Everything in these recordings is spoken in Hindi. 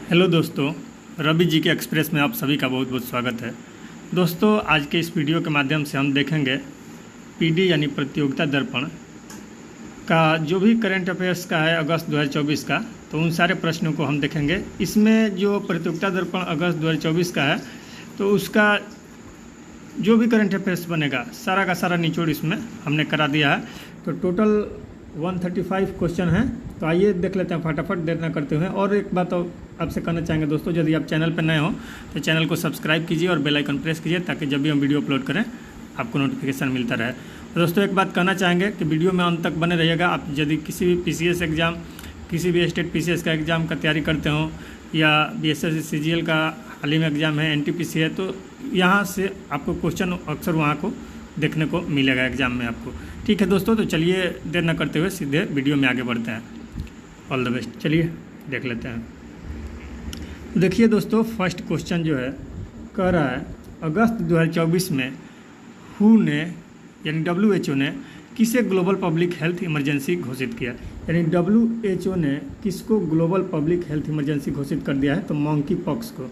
हेलो दोस्तों, रवि जी के एक्सप्रेस में आप सभी का बहुत बहुत स्वागत है। दोस्तों, आज के इस वीडियो के माध्यम से हम देखेंगे पीडी यानी प्रतियोगिता दर्पण का जो भी करंट अफेयर्स का है अगस्त 2024 का, तो उन सारे प्रश्नों को हम देखेंगे। इसमें जो प्रतियोगिता दर्पण अगस्त 2024 का है तो उसका जो भी करंट अफेयर्स बनेगा सारा का सारा निचोड़ इसमें हमने करा दिया है। तो टोटल 135 क्वेश्चन हैं। तो आइए देख लेते हैं फटाफट, देर न करते हुए। और एक बात आपसे कहना चाहेंगे दोस्तों, यदि आप चैनल पर नए हो तो चैनल को सब्सक्राइब कीजिए और बेल आइकन प्रेस कीजिए ताकि जब भी हम वीडियो अपलोड करें आपको नोटिफिकेशन मिलता रहे। तो दोस्तों, एक बात कहना चाहेंगे कि वीडियो में अंत तक बने रहिएगा। आप यदि किसी भी पीसीएस एग्ज़ाम, किसी भी स्टेट पीसीएस का एग्ज़ाम का तैयारी करते हो या बीएसएस सीजीएल का हाल ही में एग्ज़ाम है, एनटीपीसी है, तो यहाँ से आपको क्वेश्चन अक्सर वहाँ को देखने को मिलेगा एग्ज़ाम में आपको। ठीक है दोस्तों, तो चलिए देर न करते हुए सीधे वीडियो में आगे बढ़ते हैं। All the best. चलिए देख लेते हैं। देखिए दोस्तों, फर्स्ट क्वेश्चन जो है कह रहा है अगस्त 2024 में हू ने यानी WHO ने किसे ग्लोबल पब्लिक हेल्थ इमरजेंसी घोषित किया। यानी WHO ने किसको ग्लोबल पब्लिक हेल्थ इमरजेंसी घोषित कर दिया है, तो मंकी पॉक्स को।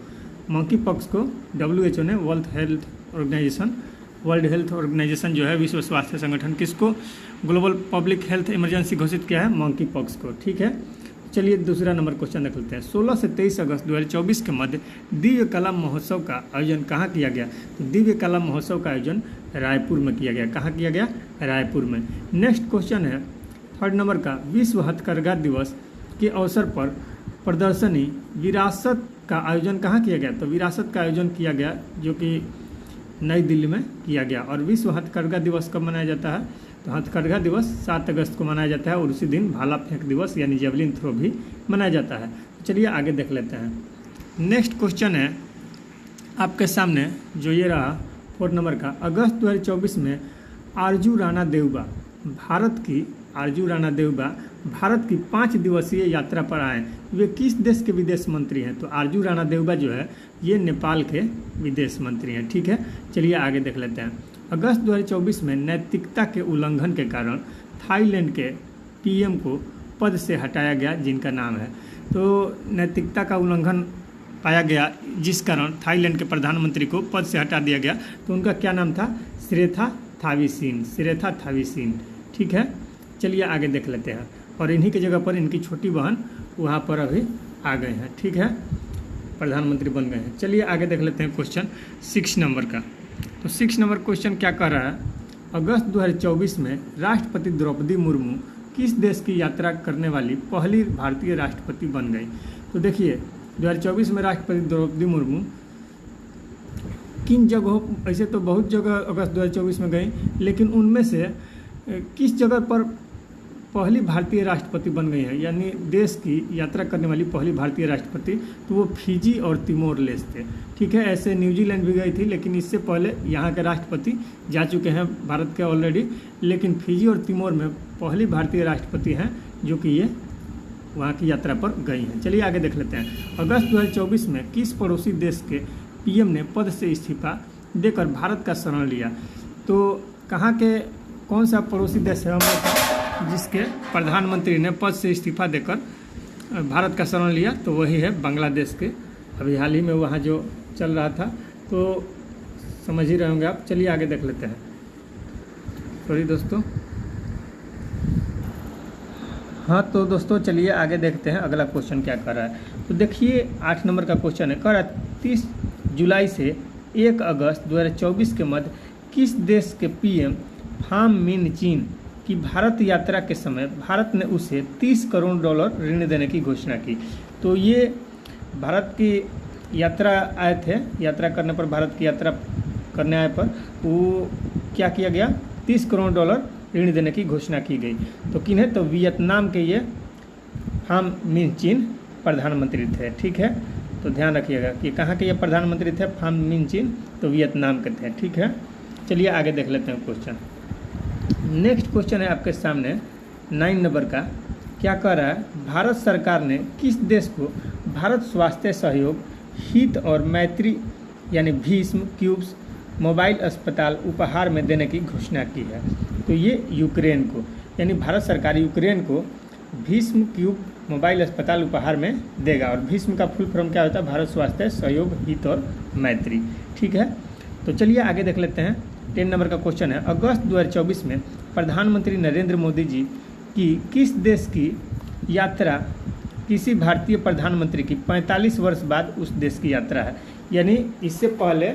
मंकी पॉक्स को WHO ने वर्ल्ड हेल्थ ऑर्गेनाइजेशन जो है, विश्व स्वास्थ्य संगठन, किसको ग्लोबल पब्लिक हेल्थ इमरजेंसी घोषित किया है, मंकी पॉक्स को। ठीक है, चलिए दूसरा नंबर क्वेश्चन देख लेते हैं। 16 से 23 अगस्त 2024 के मध्य दिव्य कला महोत्सव का आयोजन कहाँ किया गया। तो दिव्य कला महोत्सव का आयोजन रायपुर में किया गया। कहाँ किया गया? रायपुर में। नेक्स्ट क्वेश्चन है थर्ड नंबर का, विश्व हथकरघा दिवस के अवसर पर प्रदर्शनी विरासत का आयोजन कहाँ किया गया। तो विरासत का आयोजन किया गया जो कि नई दिल्ली में किया गया। और विश्व हथकरघा दिवस कब मनाया जाता है? तो हथकरघा दिवस 7 अगस्त को मनाया जाता है और उसी दिन भाला फेंक दिवस यानी जेवलिन थ्रो भी मनाया जाता है। चलिए आगे देख लेते हैं। नेक्स्ट क्वेश्चन है आपके सामने जो ये रहा 4 नंबर का, अगस्त 2024 में आरजू राणा देवबा भारत की 5 दिवसीय यात्रा पर आए। वे किस देश के विदेश मंत्री हैं? तो आरजू राणा देवबा जो है ये नेपाल के विदेश मंत्री हैं। ठीक है, चलिए आगे देख लेते हैं। अगस्त 2024 में नैतिकता के उल्लंघन के कारण थाईलैंड के पीएम को पद से हटाया गया, जिनका नाम है। तो नैतिकता का उल्लंघन पाया गया जिस कारण थाईलैंड के प्रधानमंत्री को पद से हटा दिया गया। तो उनका क्या नाम था? सिरेथा थाविसीन। ठीक है, चलिए आगे देख लेते हैं। और इन्हीं की जगह पर इनकी छोटी बहन वहाँ पर अभी आ गए हैं। ठीक है, प्रधानमंत्री बन गए हैं। चलिए आगे देख लेते हैं क्वेश्चन 6 नंबर का। तो 6 नंबर क्वेश्चन क्या कह रहा है, अगस्त 2024 में राष्ट्रपति द्रौपदी मुर्मू किस देश की यात्रा करने वाली पहली भारतीय राष्ट्रपति बन गई। तो देखिए 2024 में राष्ट्रपति द्रौपदी मुर्मू किन जगहों, ऐसे तो बहुत जगह अगस्त 2024 में गई, लेकिन उनमें से किस जगह पर पहली भारतीय राष्ट्रपति बन गई है, यानी देश की यात्रा करने वाली पहली भारतीय राष्ट्रपति, तो वो फिजी और तिमोर लेस्ट थे। ठीक है, ऐसे न्यूजीलैंड भी गई थी, लेकिन इससे पहले यहाँ के राष्ट्रपति जा चुके हैं भारत के ऑलरेडी, लेकिन फिजी और तिमोर में पहली भारतीय राष्ट्रपति हैं जो कि ये वहाँ की यात्रा पर गई हैं। चलिए आगे देख लेते हैं। अगस्त 2024 में किस पड़ोसी देश के पीएम ने पद से इस्तीफा देकर भारत का शरण लिया। तो कहाँ के कौन सा पड़ोसी देश है हमारे जिसके प्रधानमंत्री ने पद से इस्तीफा देकर भारत का शरण लिया? तो वही है बांग्लादेश के। अभी हाल ही में वहाँ जो चल रहा था, तो समझ ही रहे होंगे आप। चलिए आगे देख लेते हैं। सॉरी दोस्तों, हाँ तो दोस्तों चलिए आगे देखते हैं अगला क्वेश्चन क्या कर रहा है। तो देखिए 8 नंबर का क्वेश्चन है, कह रहा है 30 जुलाई से 1 अगस्त 2024 के मध्य किस देश के पीएम फाम मिन चिन की भारत यात्रा के समय भारत ने उसे $30 करोड़ ऋण देने की घोषणा की। तो ये भारत की यात्रा आए थे, यात्रा करने पर, भारत की यात्रा करने आए पर वो क्या किया गया, $30 करोड़ ऋण देने की घोषणा की गई। तो किन्हें? तो वियतनाम के ये फाम मिन चिन प्रधानमंत्री थे। ठीक है, तो ध्यान रखिएगा कि कहाँ के ये प्रधानमंत्री थे, फाम मिन चिन, तो वियतनाम के थे। ठीक है, चलिए आगे देख लेते हैं क्वेश्चन। नेक्स्ट क्वेश्चन है आपके सामने 9 नंबर का, क्या कह रहा है, भारत सरकार ने किस देश को भारत स्वास्थ्य सहयोग हित और मैत्री यानी भीष्म क्यूब्स मोबाइल अस्पताल उपहार में देने की घोषणा की है। तो ये यूक्रेन को, यानी भारत सरकार यूक्रेन को भीष्म क्यूब मोबाइल अस्पताल उपहार में देगा। और भीष्म का फुल फॉर्म क्या होता है? भारत स्वास्थ्य सहयोग हित और मैत्री। ठीक है, तो चलिए आगे देख लेते हैं। 10 नंबर का क्वेश्चन है, अगस्त 2024 में प्रधानमंत्री नरेंद्र मोदी जी की किस देश की यात्रा किसी भारतीय प्रधानमंत्री की 45 वर्ष बाद उस देश की यात्रा है? यानी इससे पहले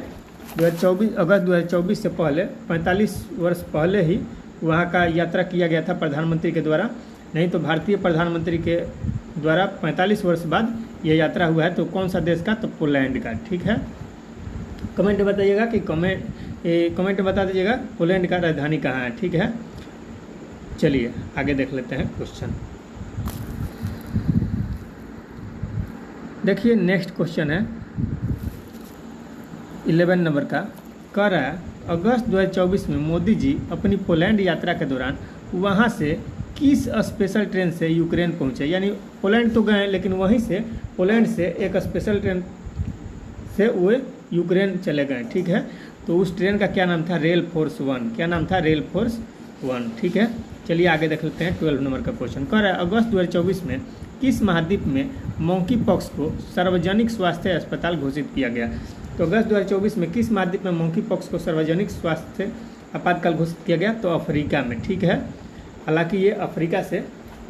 2024 अगस्त 2024 से पहले 45 वर्ष पहले ही वहाँ का यात्रा किया गया था प्रधानमंत्री के द्वारा, नहीं तो भारतीय प्रधानमंत्री के द्वारा 45 वर्ष बाद यह यात्रा हुआ है। तो कौन सा देश का? तो पोलैंड का। ठीक है, कमेंट बताइएगा कि कमेंट बता दीजिएगा पोलैंड का राजधानी कहाँ है। ठीक है, चलिए आगे देख लेते हैं क्वेश्चन। देखिए नेक्स्ट क्वेश्चन है 11 नंबर का, कह रहा है अगस्त 2024 में मोदी जी अपनी पोलैंड यात्रा के दौरान वहां से किस स्पेशल ट्रेन से यूक्रेन पहुंचे? यानी पोलैंड तो गए लेकिन वहीं से पोलैंड से एक स्पेशल ट्रेन से वो यूक्रेन चले गए। ठीक है, तो उस ट्रेन का क्या नाम था? Rail force 1। क्या नाम था? Rail force 1। ठीक है, चलिए आगे देख लेते हैं 12 नंबर का क्वेश्चन। कह रहा है अगस्त 2024 में किस महाद्वीप में मंकी पॉक्स को सार्वजनिक स्वास्थ्य अस्पताल घोषित किया गया? तो अगस्त 2024 में किस महाद्वीप में मंकी पॉक्स को सार्वजनिक स्वास्थ्य आपातकाल घोषित किया गया? तो अफ्रीका में। ठीक है, हालांकि ये अफ्रीका से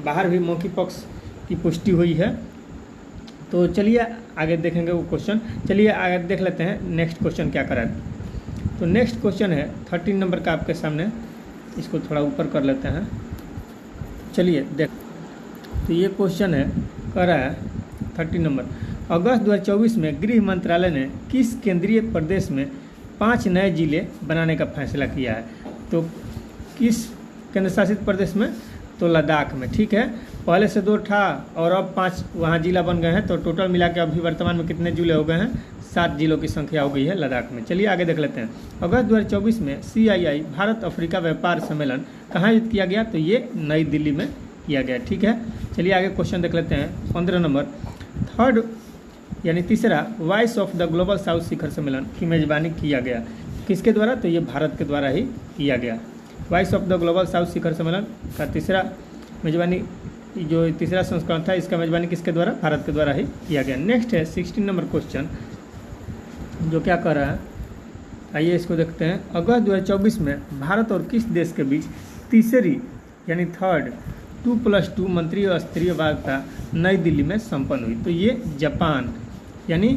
बाहर भी मंकी पॉक्स की पुष्टि हुई है। तो चलिए आगे देखेंगे वो क्वेश्चन। चलिए आगे देख लेते हैं नेक्स्ट क्वेश्चन क्या करा है। तो नेक्स्ट क्वेश्चन है 13 नंबर का आपके सामने, इसको थोड़ा ऊपर कर लेते हैं। चलिए देख, तो ये क्वेश्चन है, कह रहा है 30 नंबर, अगस्त 2024 में गृह मंत्रालय ने किस केंद्रीय प्रदेश में 5 नए जिले बनाने का फैसला किया है? तो किस केंद्र शासित प्रदेश में? तो लद्दाख में। ठीक है, पहले से 2 था और अब 5 वहाँ जिला बन गए हैं। तो टोटल मिला के अभी वर्तमान में कितने जिले हो गए हैं? 7 जिलों की संख्या हो गई है लद्दाख में। चलिए आगे देख लेते हैं। अगस्त 2024 में CII भारत अफ्रीका व्यापार सम्मेलन कहाँ आयोजित किया गया? तो ये नई दिल्ली में किया गया। ठीक है, चलिए आगे क्वेश्चन देख लेते हैं 15 नंबर, थर्ड यानी तीसरा Voice of the Global South शिखर सम्मेलन की मेजबानी किया गया किसके द्वारा? तो ये भारत के द्वारा ही किया गया। Voice of the Global South शिखर सम्मेलन का तीसरा मेजबानी, जो तीसरा संस्करण था, इसका मेजबानी किसके द्वारा? भारत के द्वारा ही किया गया। नेक्स्ट है 16 नंबर क्वेश्चन, जो क्या कर रहा है, आइए इसको देखते हैं। अगस्त 2024 में भारत और किस देश के बीच तीसरी यानी थर्ड 2+2 मंत्रियों स्तरीय वार्ता नई दिल्ली में संपन्न हुई? तो ये जापान यानी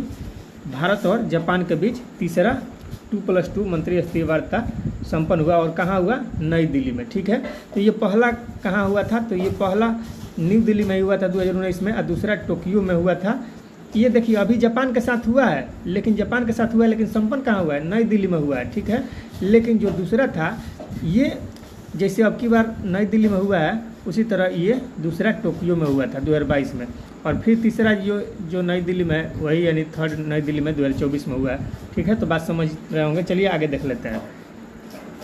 भारत और जापान के बीच तीसरा 2+2 मंत्रियों स्तरीय वार्ता संपन्न हुआ। और कहाँ हुआ? नई दिल्ली में। ठीक है, तो ये पहला कहाँ हुआ था? तो ये पहला न्यू दिल्ली में हुआ था 2019 में, और दूसरा टोक्यो में हुआ था। ये देखिए अभी जापान के साथ हुआ है, लेकिन संपन्न कहाँ हुआ है? नई दिल्ली में हुआ है। ठीक है, लेकिन जो दूसरा था ये जैसे अब की बार नई दिल्ली में हुआ है, उसी तरह ये दूसरा टोक्यो में हुआ था 2022 में, और फिर तीसरा जो नई दिल्ली में वही यानी थर्ड नई दिल्ली में 2024 में हुआ है। ठीक है, तो बात समझ रहे होंगे। चलिए आगे देख लेते हैं।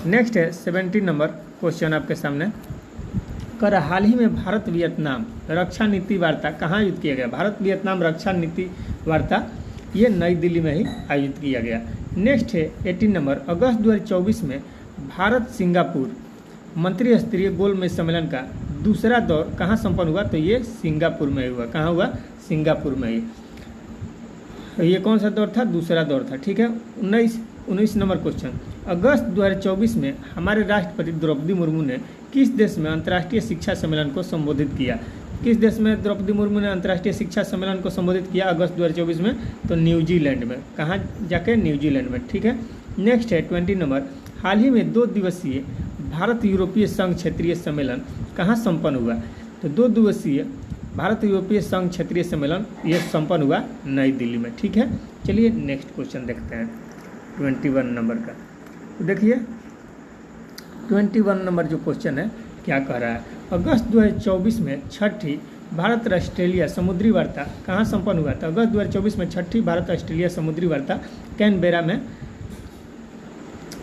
नेक्स्ट है 17 नंबर क्वेश्चन आपके सामने, कर हाल ही में भारत वियतनाम रक्षा नीति वार्ता कहाँ आयोजित किया गया? भारत वियतनाम रक्षा नीति वार्ता ये नई दिल्ली में ही आयोजित किया गया। नेक्स्ट है 18 नंबर, अगस्त 2024 में भारत सिंगापुर मंत्री स्तरीय गोलमेज सम्मेलन का दूसरा दौर कहाँ संपन्न हुआ? तो ये सिंगापुर में हुआ। कहाँ हुआ? सिंगापुर में ही। ये कौन सा दौर था? दूसरा दौर था। ठीक है, 19 नंबर क्वेश्चन, अगस्त 2024 में हमारे राष्ट्रपति द्रौपदी मुर्मू ने किस देश में अंतर्राष्ट्रीय शिक्षा सम्मेलन को संबोधित किया? किस देश में द्रौपदी मुर्मू ने अंतर्राष्ट्रीय शिक्षा सम्मेलन को संबोधित किया अगस्त 2024 में? तो न्यूजीलैंड में। कहाँ जाके? न्यूजीलैंड में। ठीक है, नेक्स्ट है 20 नंबर, हाल ही में 2 दिवसीय भारत यूरोपीय संघ क्षेत्रीय सम्मेलन कहाँ संपन्न हुआ? तो 2 दिवसीय भारत यूरोपीय संघ क्षेत्रीय सम्मेलन ये संपन्न हुआ नई दिल्ली में। ठीक है, चलिए नेक्स्ट क्वेश्चन देखते हैं 21 नंबर का। तो देखिए 21 नंबर जो क्वेश्चन है क्या कह रहा है, अगस्त 2024 में छठी भारत ऑस्ट्रेलिया समुद्री वार्ता कहाँ संपन्न हुआ था? अगस्त 2024 में छठी भारत ऑस्ट्रेलिया समुद्री वार्ता कैनबेरा में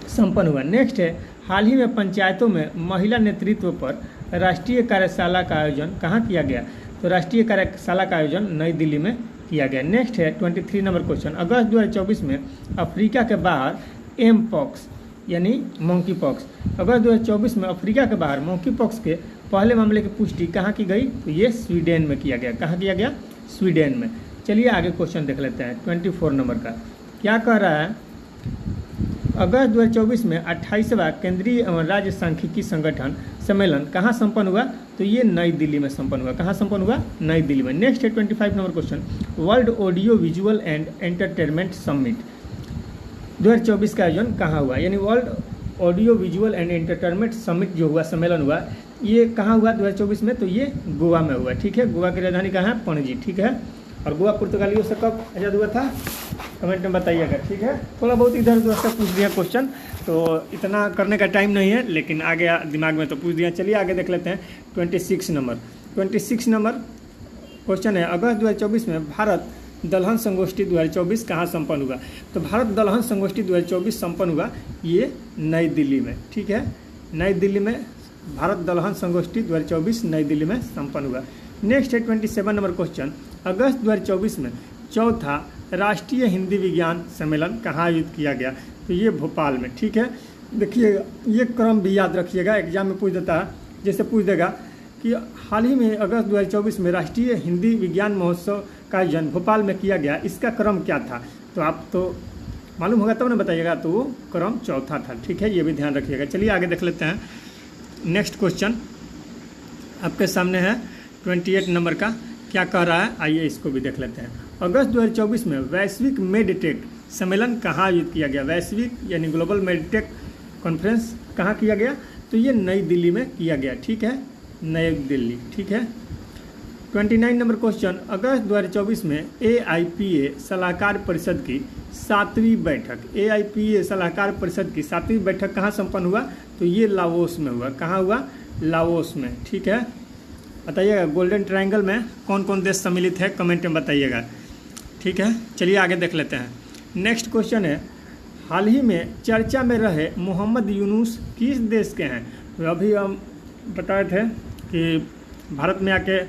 संपन्न हुआ। नेक्स्ट है, हाल ही में पंचायतों में महिला नेतृत्व पर राष्ट्रीय कार्यशाला का आयोजन कहाँ किया गया? तो राष्ट्रीय कार्यशाला का आयोजन नई दिल्ली में किया गया। नेक्स्ट है 23 नंबर क्वेश्चन, अगस्त 2024 में अफ्रीका के बाहर एम पॉक्स यानी मंकी पॉक्स, अगस्त 2024 में अफ्रीका के बाहर मंकी पॉक्स के पहले मामले की पुष्टि कहाँ की गई? तो ये स्वीडन में किया गया। कहाँ किया गया? स्वीडन में। चलिए आगे क्वेश्चन देख लेते हैं 24 नंबर का। क्या कह रहा है? अगस्त 2024 में 28वां केंद्रीय एवं राज्य सांख्यिकी संगठन सम्मेलन कहाँ संपन्न हुआ? तो ये नई दिल्ली में संपन्न हुआ। कहाँ संपन्न हुआ? नई दिल्ली में। नेक्स्ट है 25 number question. World audio visual and entertainment summit 2024 का आयोजन कहाँ हुआ? यानी world audio visual and entertainment summit जो हुआ, सम्मेलन हुआ, ये कहाँ हुआ 2024 में? तो ये गोवा में हुआ। ठीक है, गोवा की राजधानी कहाँ है? पणजी। ठीक है, और गोवा पुर्तगालियों से कब आज़ाद हुआ था? कमेंट में बताइएगा। ठीक है, थोड़ा बहुत इधर उधर से पूछ दिया क्वेश्चन, तो इतना करने का टाइम नहीं है, लेकिन आ गया दिमाग में तो पूछ दिया। चलिए आगे देख लेते हैं 26 नंबर। 26 नंबर क्वेश्चन है, अगस्त 2024 में भारत दलहन संगोष्ठी 2024 कहाँ संपन्न हुआ? तो भारत दलहन संगोष्ठी 2024 संपन्न हुआ ये नई दिल्ली में। ठीक है, नई दिल्ली में भारत दलहन संगोष्ठी 2024 नई दिल्ली में संपन्न हुआ। नेक्स्ट है 27 नंबर क्वेश्चन। अगस्त 2024 में चौथा राष्ट्रीय हिंदी विज्ञान सम्मेलन कहाँ आयोजित किया गया? तो ये भोपाल में। ठीक है, देखिएगा ये क्रम भी याद रखिएगा, एग्जाम में पूछ देता है। जैसे पूछ देगा कि हाल ही में अगस्त 2024 में राष्ट्रीय हिंदी विज्ञान महोत्सव का आयोजन भोपाल में किया गया, इसका क्रम क्या था? तो आप तो मालूम होगा तब ना बताइएगा। तो वो क्रम चौथा था। ठीक है, ये भी ध्यान रखिएगा। चलिए आगे देख लेते हैं। नेक्स्ट क्वेश्चन आपके सामने है 28 नंबर का। क्या कह रहा है? आइए इसको भी देख लेते हैं। अगस्त 2024 में वैश्विक मेडटेक सम्मेलन कहाँ आयोजित किया गया? वैश्विक यानी ग्लोबल मेडटेक कॉन्फ्रेंस कहाँ किया गया? तो ये नई दिल्ली में किया गया। ठीक है, नई दिल्ली। ठीक है, 29 नंबर क्वेश्चन। अगस्त 2024 में AIPA सलाहकार परिषद की 7वीं बैठक, AIPA सलाहकार परिषद की 7वीं बैठक कहाँ संपन्न हुआ? तो ये लाओस में हुआ। कहाँ हुआ? लाओस में। ठीक है, बताइएगा गोल्डन ट्रायंगल में कौन कौन देश सम्मिलित है, कमेंट में बताइएगा। ठीक है, चलिए आगे देख लेते हैं। नेक्स्ट क्वेश्चन है, हाल ही में चर्चा में रहे मोहम्मद यूनुस किस देश के हैं? तो अभी हम बताए थे कि भारत में आके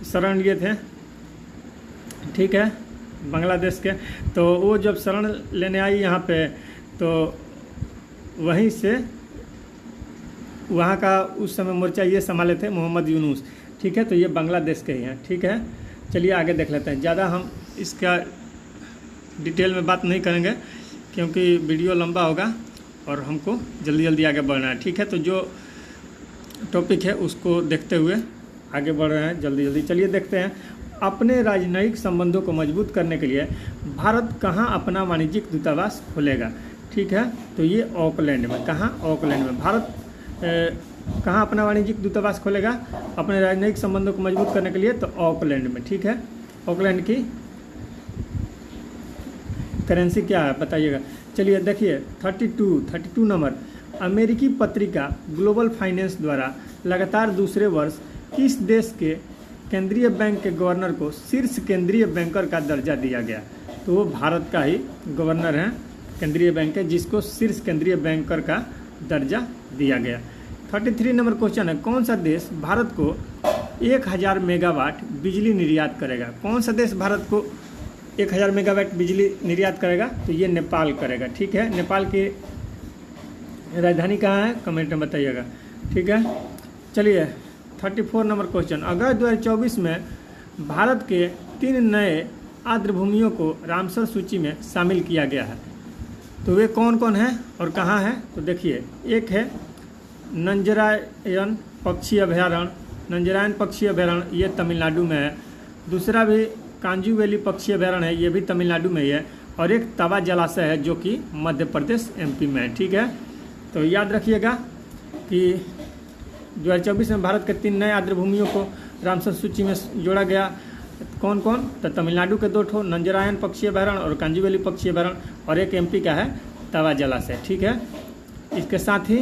शरण लिए थे। ठीक है, बांग्लादेश के। तो वो जब शरण लेने आई यहाँ पे, तो वहीं से वहाँ का उस समय मोर्चा ये संभाले थे मोहम्मद यूनुस। ठीक है, तो ये बांग्लादेश के ही हैं। ठीक है, चलिए आगे देख लेते हैं। ज़्यादा हम इसका डिटेल में बात नहीं करेंगे क्योंकि वीडियो लंबा होगा और हमको जल्दी जल्दी आगे बढ़ना है। ठीक है, तो जो टॉपिक है उसको देखते हुए आगे बढ़ रहे हैं जल्दी जल्दी। चलिए देखते हैं। अपने राजनयिक संबंधों को मजबूत करने के लिए भारत कहाँ अपना वाणिज्यिक दूतावास खोलेगा? ठीक है, तो ये ऑकलैंड में। कहाँ? ऑकलैंड में। भारत कहाँ अपना वाणिज्यिक दूतावास खोलेगा अपने राजनयिक संबंधों को मजबूत करने के लिए? तो ऑकलैंड में। ठीक है, ऑकलैंड की करेंसी क्या है बताइएगा। चलिए देखिए 32 नंबर। अमेरिकी पत्रिका ग्लोबल फाइनेंस द्वारा लगातार दूसरे वर्ष किस देश के केंद्रीय बैंक के गवर्नर को शीर्ष केंद्रीय बैंकर का दर्जा दिया गया? तो वो भारत का ही गवर्नर है, केंद्रीय बैंक है, जिसको शीर्ष केंद्रीय बैंकर का दर्जा दिया गया। 33 नंबर क्वेश्चन है, कौन सा देश भारत को 1000 मेगावाट बिजली निर्यात करेगा? कौन सा देश भारत को 1000 मेगावाट बिजली निर्यात करेगा? तो ये नेपाल करेगा। ठीक है, नेपाल की राजधानी कहाँ है, कमेंट में बताइएगा। ठीक है, चलिए 34 नंबर क्वेश्चन। अगस्त 2024 में भारत के 3 नए आर्द्रभूमियों को रामसर सूची में शामिल किया गया है। तो वे कौन कौन हैं और कहाँ हैं? तो देखिए, एक है नंजरायन पक्षी अभयारण्य। नंजरायन पक्षी अभयारण्य ये तमिलनाडु में है। दूसरा भी कांजू वैली पक्षी अभयारण्य है, ये भी तमिलनाडु में ही है। और एक तवा जलाशय है जो कि मध्य प्रदेश MP में है। ठीक है, तो याद रखिएगा कि 2024 में भारत के 3 नए आर्द्रभूमियों को रामसर सूची में जोड़ा गया। कौन कौन? तो तमिलनाडु के 2 ठो नंजरायन पक्षी अभयारण्य और कांजू वैली पक्षी अभयारण्य, और एक MP का है तवा जलाशय। ठीक है, इसके साथ ही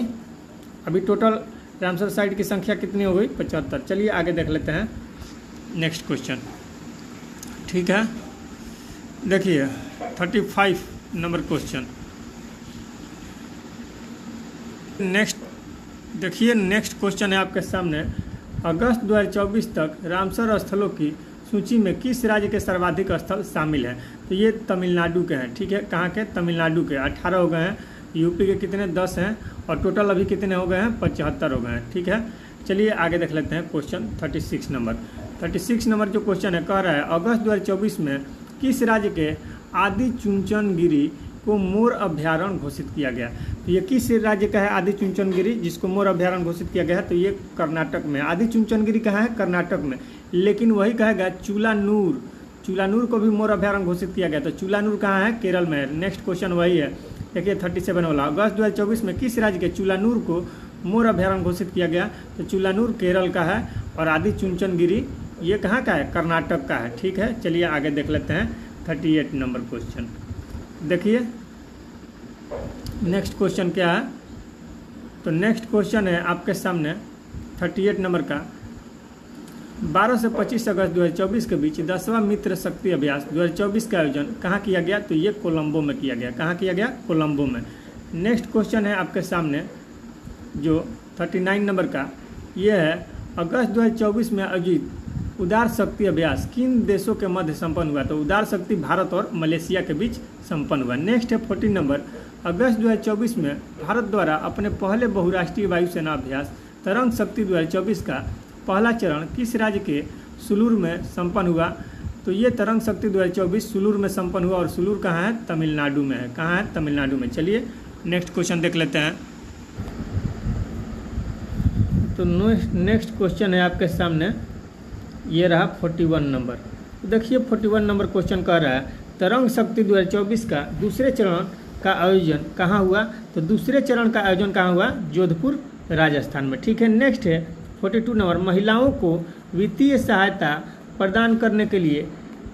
अभी टोटल रामसर साइट की संख्या कितनी हो गई? 75। चलिए आगे देख लेते हैं नेक्स्ट क्वेश्चन। ठीक है, देखिए 35 नंबर क्वेश्चन। नेक्स्ट देखिए, नेक्स्ट क्वेश्चन है आपके सामने। अगस्त 2024 तक रामसर स्थलों की सूची में किस राज्य के सर्वाधिक स्थल शामिल हैं? तो ये तमिलनाडु के हैं। ठीक है, कहाँ के? तमिलनाडु के 18 हो गए हैं। यूपी के कितने? 10 हैं। और टोटल अभी कितने हो गए हैं? 75 हो गए हैं। ठीक है, चलिए आगे देख लेते हैं क्वेश्चन 36 नंबर। 36 नंबर जो क्वेश्चन है कह रहा है अगस्त 2024 में किस राज्य के आदि चुनचनगिरी को मोर अभ्यारण्य घोषित किया गया। तो ये किस राज्य का है आदि चुनचनगिरी जिसको मोर अभ्यारण्य घोषित किया गया है। तो ये कर्नाटक में। आदि चुनचनगिरी कहाँ है, कर्नाटक में। लेकिन वही कहेगा चूलानूर, चूलानूर को भी मोर अभ्यारण्य घोषित किया गया। तो चूलानूर कहाँ है, केरल में है। नेक्स्ट क्वेश्चन वही है, देखिए 37 वाला। अगस्त 2024 में किस राज्य के चूलानूर को मोर अभ्यारण्य घोषित किया गया। तो चूलानूर केरल का है और आदि चुनचनगिरी ये कहाँ का है, कर्नाटक का है। ठीक है, चलिए आगे देख लेते हैं 38 नंबर क्वेश्चन। देखिए नेक्स्ट क्वेश्चन क्या है। तो नेक्स्ट क्वेश्चन है आपके सामने 38 नंबर का। 12 से 25 अगस्त 2024 के बीच 10वां मित्र शक्ति अभ्यास 2024 का आयोजन कहाँ किया गया। तो ये कोलंबो में किया गया। कहाँ किया गया, कोलंबो में। नेक्स्ट क्वेश्चन है आपके सामने जो 39 नंबर का। ये है अगस्त 2024 में आयोजित उदार शक्ति अभ्यास किन देशों के मध्य संपन्न हुआ। तो उदार शक्ति भारत और मलेशिया के बीच संपन्न हुआ। नेक्स्ट है 40 नंबर। अगस्त 2024 में भारत द्वारा अपने पहले बहुराष्ट्रीय वायुसेना अभ्यास तरंग शक्ति 2024 का पहला चरण किस राज्य के सुलूर में संपन्न हुआ। तो ये तरंग शक्ति 2024 सुलूर में संपन्न हुआ और सुलूर कहाँ है, तमिलनाडु में है। कहाँ है, तमिलनाडु में। चलिए नेक्स्ट क्वेश्चन देख लेते हैं। तो नेक्स्ट क्वेश्चन है आपके सामने, ये रहा 41 नंबर। देखिए 41 नंबर क्वेश्चन कह रहा है तरंग शक्ति 2024 का दूसरे चरण का आयोजन कहाँ हुआ। तो दूसरे चरण का आयोजन कहाँ हुआ, जोधपुर राजस्थान में। ठीक है, नेक्स्ट है 42 नंबर। महिलाओं को वित्तीय सहायता प्रदान करने के लिए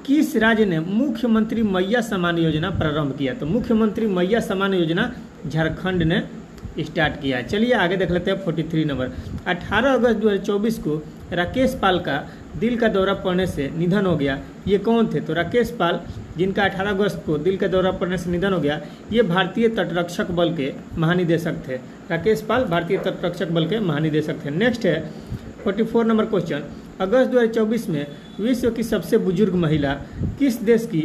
किस राज्य ने मुख्यमंत्री मैया सम्मान योजना प्रारंभ किया। तो मुख्यमंत्री मैया सम्मान योजना झारखंड ने स्टार्ट किया है। चलिए आगे देख लेते हैं 43 नंबर। 18 अगस्त 2024 को राकेश पाल का दिल का दौरा पड़ने से निधन हो गया। ये कौन थे। तो राकेश पाल जिनका 18 अगस्त को दिल का दौरा पड़ने से निधन हो गया, ये भारतीय तटरक्षक बल के महानिदेशक थे। राकेश पाल भारतीय तटरक्षक बल के महानिदेशक थे। नेक्स्ट है 44 नंबर क्वेश्चन। अगस्त 2024 में विश्व की सबसे बुजुर्ग महिला किस देश की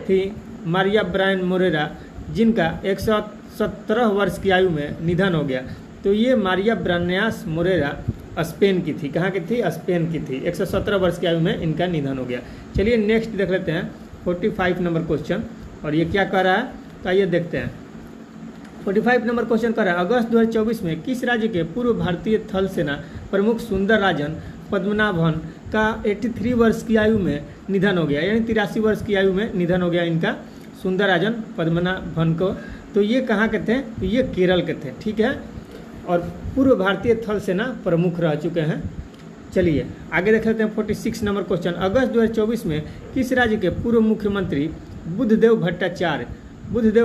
थी। मारिया ब्रायन मोरेरा जिनका 117 वर्ष की आयु में निधन हो गया। तो ये मारिया ब्रान्यास मोरेरा स्पेन की थी। कहाँ की थी, स्पेन की थी। 117 वर्ष की आयु में इनका निधन हो गया। चलिए नेक्स्ट देख लेते हैं 45 नंबर क्वेश्चन। और ये क्या कह रहा है, तो आइए देखते हैं। 45 नंबर क्वेश्चन कह रहा है अगस्त 2024 में किस राज्य के पूर्व भारतीय थल सेना प्रमुख सुंदरराजन पद्मनाभन का 83 वर्ष की आयु में निधन हो गया, यानी 83 वर्ष की आयु में निधन हो गया इनका सुंदरराजन पद्मनाभन को। तो ये कहाँ के थे, तो ये केरल के थे। ठीक है, और पूर्व भारतीय थल सेना प्रमुख रह चुके हैं। चलिए आगे देख लेते हैं 46 नंबर क्वेश्चन। अगस्त 2024 में किस राज्य के पूर्व मुख्यमंत्री बुद्धदेव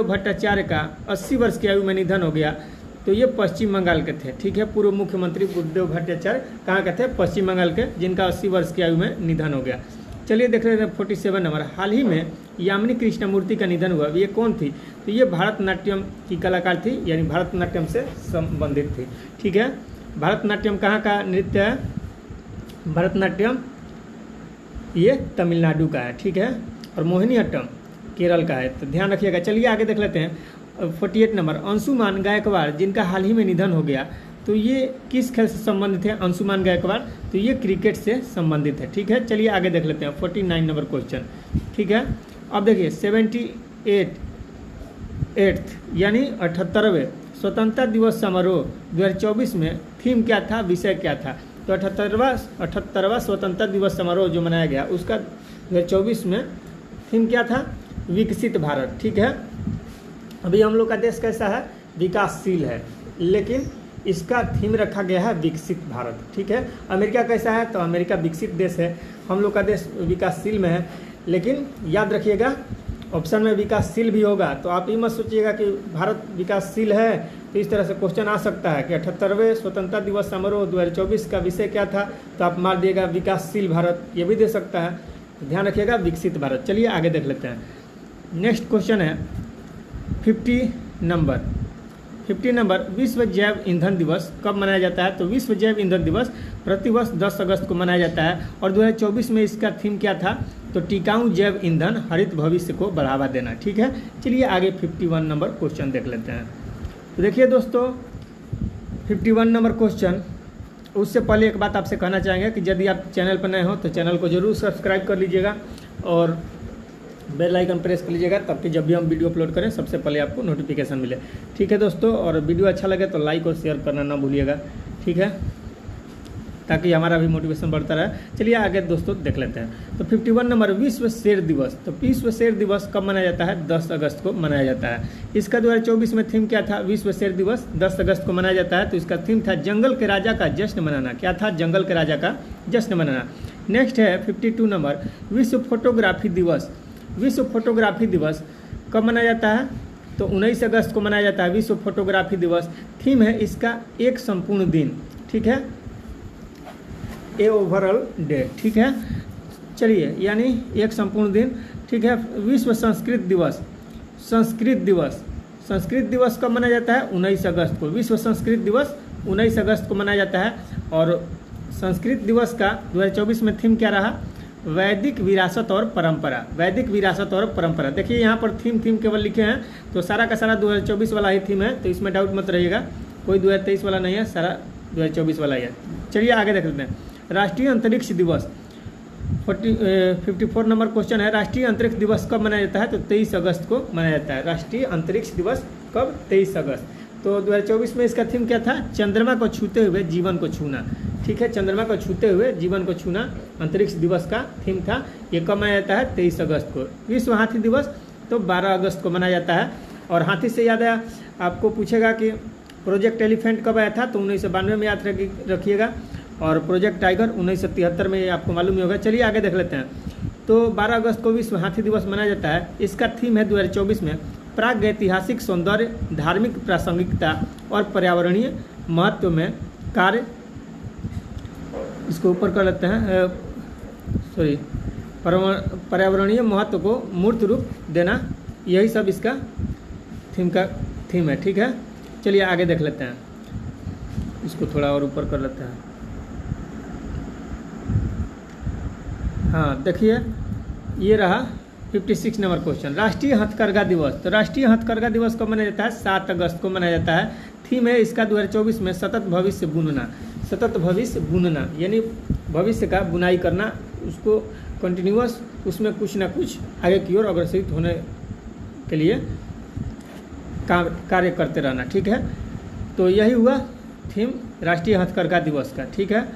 भट्टाचार्य का 80 वर्ष की आयु में निधन हो गया। तो ये पश्चिम बंगाल के थे। ठीक है, पूर्व मुख्यमंत्री बुद्धदेव भट्टाचार्य कहाँ के थे, पश्चिम बंगाल के, जिनका 80 वर्ष की आयु में निधन हो गया। चलिए देख लेते हैं 47 नंबर। हाल ही में यामिनी कृष्णमूर्ति का निधन हुआ, ये कौन थी। तो ये भरतनाट्यम की कलाकार थी, यानी भरतनाट्यम से संबंधित थी। ठीक है, भरतनाट्यम कहाँ का नृत्य है, भरतनाट्यम ये तमिलनाडु का है। ठीक है, और मोहिनीअट्टम केरल का है, तो ध्यान रखिएगा। चलिए आगे देख लेते हैं 48 नंबर। अंशुमान गायकवाड़ जिनका हाल ही में निधन हो गया, तो ये किस खेल से संबंधित है, अंशुमान गायकवाड़। तो ये क्रिकेट से संबंधित है। ठीक है, चलिए आगे देख लेते हैं 49 नंबर क्वेश्चन। ठीक है, अब देखिए 78 यानी 78वें स्वतंत्रता दिवस समारोह 2024 में थीम क्या था, विषय क्या था। तो 78वां स्वतंत्रता दिवस समारोह जो मनाया गया उसका 2024 में थीम क्या था, विकसित भारत। ठीक है, अभी हम लोग का देश कैसा है, विकासशील है, लेकिन इसका थीम रखा गया है विकसित भारत। ठीक है, अमेरिका कैसा है, तो अमेरिका विकसित देश है, हम लोग का देश विकासशील में है। लेकिन याद रखिएगा ऑप्शन में विकासशील भी होगा, तो आप ये मत सोचिएगा कि भारत विकासशील है। तो इस तरह से क्वेश्चन आ सकता है कि 78वें स्वतंत्रता दिवस समारोह 2024 का विषय क्या था, तो आप मार दिएगा विकासशील भारत, ये भी दे सकता है। तो ध्यान रखिएगा विकसित भारत। चलिए आगे देख लेते हैं। नेक्स्ट क्वेश्चन है 50 नंबर। विश्व जैव ईंधन दिवस कब मनाया जाता है। तो विश्व जैव ईंधन दिवस प्रतिवर्ष 10 अगस्त को मनाया जाता है और 2024 में इसका थीम क्या था, तो टिकाऊ जैव ईंधन हरित भविष्य को बढ़ावा देना। ठीक है, चलिए आगे 51 नंबर क्वेश्चन देख लेते हैं। तो देखिए दोस्तों 51 नंबर क्वेश्चन उससे पहले एक बात आपसे कहना चाहेंगे कि यदि आप चैनल पर नए हो तो चैनल को जरूर सब्सक्राइब कर लीजिएगा और बेल आइकन प्रेस कर लीजिएगा, ताकि जब भी हम वीडियो अपलोड करें सबसे पहले आपको नोटिफिकेशन मिले। ठीक है दोस्तों, और वीडियो अच्छा लगे तो लाइक और शेयर करना ना भूलिएगा, ठीक है, ताकि हमारा भी मोटिवेशन बढ़ता रहे। चलिए आगे दोस्तों देख लेते हैं। तो 51 नंबर विश्व शेर दिवस। तो विश्व शेर दिवस कब मनाया जाता है? 10 अगस्त को मनाया जाता है। इसका 2024 में थीम क्या था? विश्व शेर दिवस 10 अगस्त को मनाया जाता है। तो इसका थीम था जंगल के राजा का जश्न मनाना। क्या था? जंगल के राजा का जश्न मनाना। नेक्स्ट है 52 नंबर विश्व फोटोग्राफी दिवस। विश्व फोटोग्राफी दिवस कब मनाया जाता है? तो 19 अगस्त को मनाया जाता है विश्व फोटोग्राफी दिवस। थीम है इसका एक संपूर्ण दिन, ठीक है, ए ओवरऑल डे, ठीक है। चलिए, यानी एक संपूर्ण दिन, ठीक है। विश्व संस्कृत दिवस। संस्कृत दिवस, संस्कृत दिवस कब मनाया जाता है? 19 अगस्त को। विश्व संस्कृत दिवस 19 अगस्त को मनाया जाता है। और संस्कृत दिवस का 2024 में थीम क्या रहा? वैदिक विरासत और परंपरा। वैदिक विरासत और परंपरा। देखिए यहाँ पर थीम केवल लिखे हैं, तो सारा का सारा 2024 वाला ही थीम है, तो इसमें डाउट मत रहिएगा, कोई 2023 वाला नहीं है, सारा 2024 वाला ही है। चलिए आगे देख लेते हैं। राष्ट्रीय अंतरिक्ष दिवस 54 नंबर क्वेश्चन है। राष्ट्रीय अंतरिक्ष दिवस कब मनाया जाता है? तो 23 अगस्त को मनाया जाता है। राष्ट्रीय अंतरिक्ष दिवस कब? 23 अगस्त। तो 2024 में इसका थीम क्या था? चंद्रमा को छूते हुए जीवन को छूना, ठीक है, चंद्रमा को छूते हुए जीवन को छूना अंतरिक्ष दिवस का थीम था। ये कब मनाया जाता है? 23 अगस्त को। विश्व हाथी दिवस तो 12 अगस्त को मनाया जाता है। और हाथी से याद आया, आपको पूछेगा कि प्रोजेक्ट एलिफेंट कब आया था? तो 1992 में याद रखिएगा। और प्रोजेक्ट टाइगर 1973 में, ये आपको मालूम ही होगा। चलिए आगे देख लेते हैं। तो 12 अगस्त को विश्व हाथी दिवस मनाया जाता है। इसका थीम है 2024 में प्रागैतिहासिक सौंदर्य, धार्मिक प्रासंगिकता और पर्यावरणीय महत्व में कार्य। इसको ऊपर कर लेते हैं, सॉरी, पर्यावरणीय महत्व को मूर्त रूप देना, यही सब इसका थीम है, ठीक है। चलिए आगे देख लेते हैं, इसको थोड़ा और ऊपर कर लेते हैं। हाँ देखिए, ये रहा 56 नंबर क्वेश्चन। राष्ट्रीय हथकरघा दिवस। तो राष्ट्रीय हथकरघा दिवस कब मनाया जाता है? 7 अगस्त को मनाया जाता है। थीम है इसका 2024 में सतत भविष्य बुनना। सतत भविष्य बुनना यानी भविष्य का बुनाई करना, उसको कंटिन्यूअस, उसमें कुछ ना कुछ आगे की ओर अग्रसरित होने के लिए कार्य करते रहना, ठीक है। तो यही हुआ थीम राष्ट्रीय हथकरघा दिवस का, ठीक है।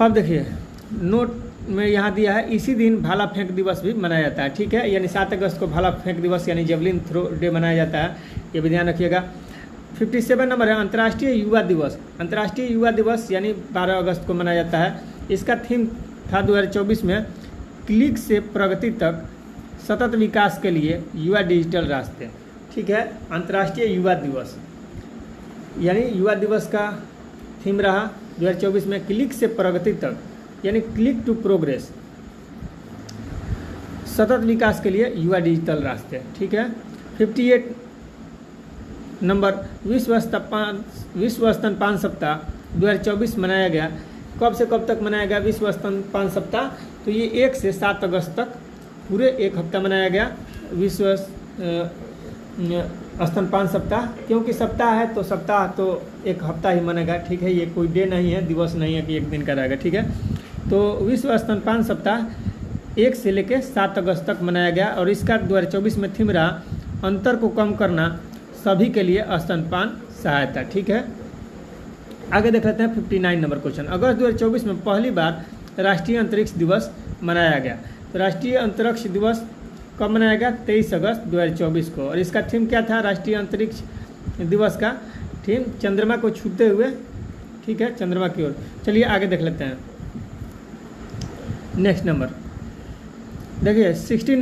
अब देखिए नोट में यहाँ दिया है, इसी दिन भाला फेंक दिवस भी मनाया जाता है, ठीक है। यानी 7 अगस्त को भाला फेंक दिवस यानी जेवलिन थ्रो डे मनाया जाता है, ये भी ध्यान रखिएगा। 57 नंबर है अंतर्राष्ट्रीय युवा दिवस। अंतर्राष्ट्रीय युवा दिवस यानी 12 अगस्त को मनाया जाता है। इसका थीम था 2024 में क्लिक से प्रगति तक सतत विकास के लिए युवा डिजिटल रास्ते, ठीक है। अंतर्राष्ट्रीय युवा दिवस यानी युवा दिवस का थीम रहा 2024 में क्लिक से प्रगति तक यानी क्लिक टू प्रोग्रेस, सतत विकास के लिए युवा डिजिटल रास्ते, ठीक है। 58 नंबर विश्व स्तनपान सप्ताह 2024 मनाया गया। कब से कब तक मनाया गया विश्व स्तनपान सप्ताह? तो ये 1 से 7 अगस्त तक पूरे एक हफ्ता मनाया गया विश्व स्तनपान सप्ताह। क्योंकि सप्ताह है तो सप्ताह तो एक हफ्ता ही मनेगा, ठीक है। ये कोई डे नहीं है, दिवस नहीं है कि एक दिन का रहेगा, ठीक है। तो विश्व स्तनपान सप्ताह 1 से लेकर 7 अगस्त तक मनाया गया। और इसका 2024 में थीम रहा अंतर को कम करना, सभी के लिए स्तनपान सहायता, ठीक है। आगे देख लेते हैं 59 नंबर क्वेश्चन। अगस्त 2024 में पहली बार राष्ट्रीय अंतरिक्ष दिवस मनाया गया। तो राष्ट्रीय अंतरिक्ष दिवस कब मनाया गया? 23 अगस्त 2024 को। और इसका थीम क्या था राष्ट्रीय अंतरिक्ष दिवस का? थीम चंद्रमा को छूते हुए, ठीक है, चंद्रमा की ओर। चलिए आगे देख लेते हैं नेक्स्ट नंबर। देखिए 60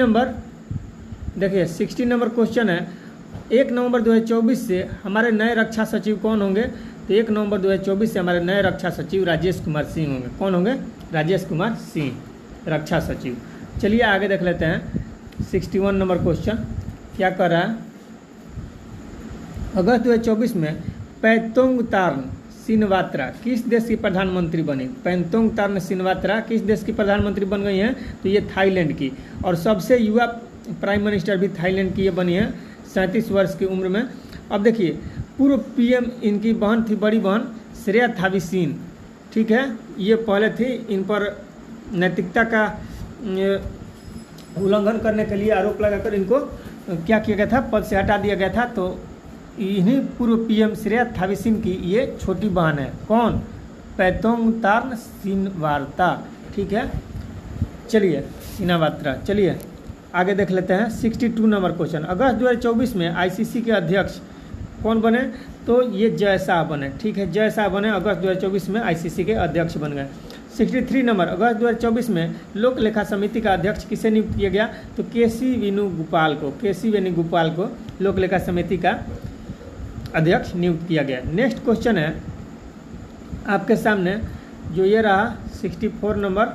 नंबर क्वेश्चन है। 1 नवंबर 2024 से हमारे नए रक्षा सचिव कौन होंगे? तो 1 नवंबर 2024 से हमारे नए रक्षा सचिव राजेश कुमार सिंह होंगे। कौन होंगे? राजेश कुमार सिंह, रक्षा सचिव। चलिए आगे देख लेते हैं 61 नंबर क्वेश्चन क्या कर रहा है। अगस्त 2024 में पैतोंग तार्न सिनवात्रा किस देश की प्रधानमंत्री बनी? पैतोंग तार्न सिनवात्रा किस देश की प्रधानमंत्री बन गई हैं? तो ये थाईलैंड की। और सबसे युवा प्राइम मिनिस्टर भी थाईलैंड की ये बनी है 37 वर्ष की उम्र में। अब देखिए पूर्व पीएम इनकी बहन थी, बड़ी बहन श्रेया थाविसीन, ठीक है, ये पहले थी, इन पर नैतिकता का उल्लंघन करने के लिए आरोप लगाकर इनको क्या किया गया था, पद से हटा दिया गया था। तो इन्हीं पूर्व पीएम श्रेया थाविसीन की ये छोटी बहन है। कौन? पैतोंगतार्न सिनवार्ता, ठीक है, चलिए सिनावात्रा। चलिए आगे देख लेते हैं 62 नंबर क्वेश्चन। अगस्त 2024 में आईसीसी के अध्यक्ष कौन बने? तो ये जय शाह बने, ठीक है, जय शाह बने, अगस्त 2024 में आईसीसी के अध्यक्ष बन गए। 63 नंबर, अगस्त 2024 में लोक लेखा समिति का अध्यक्ष किसे नियुक्त किया गया? तो केसी वेणुगोपाल को लोक लेखा समिति का अध्यक्ष नियुक्त किया गया। नेक्स्ट क्वेश्चन है आपके सामने जो ये रहा 64 नंबर,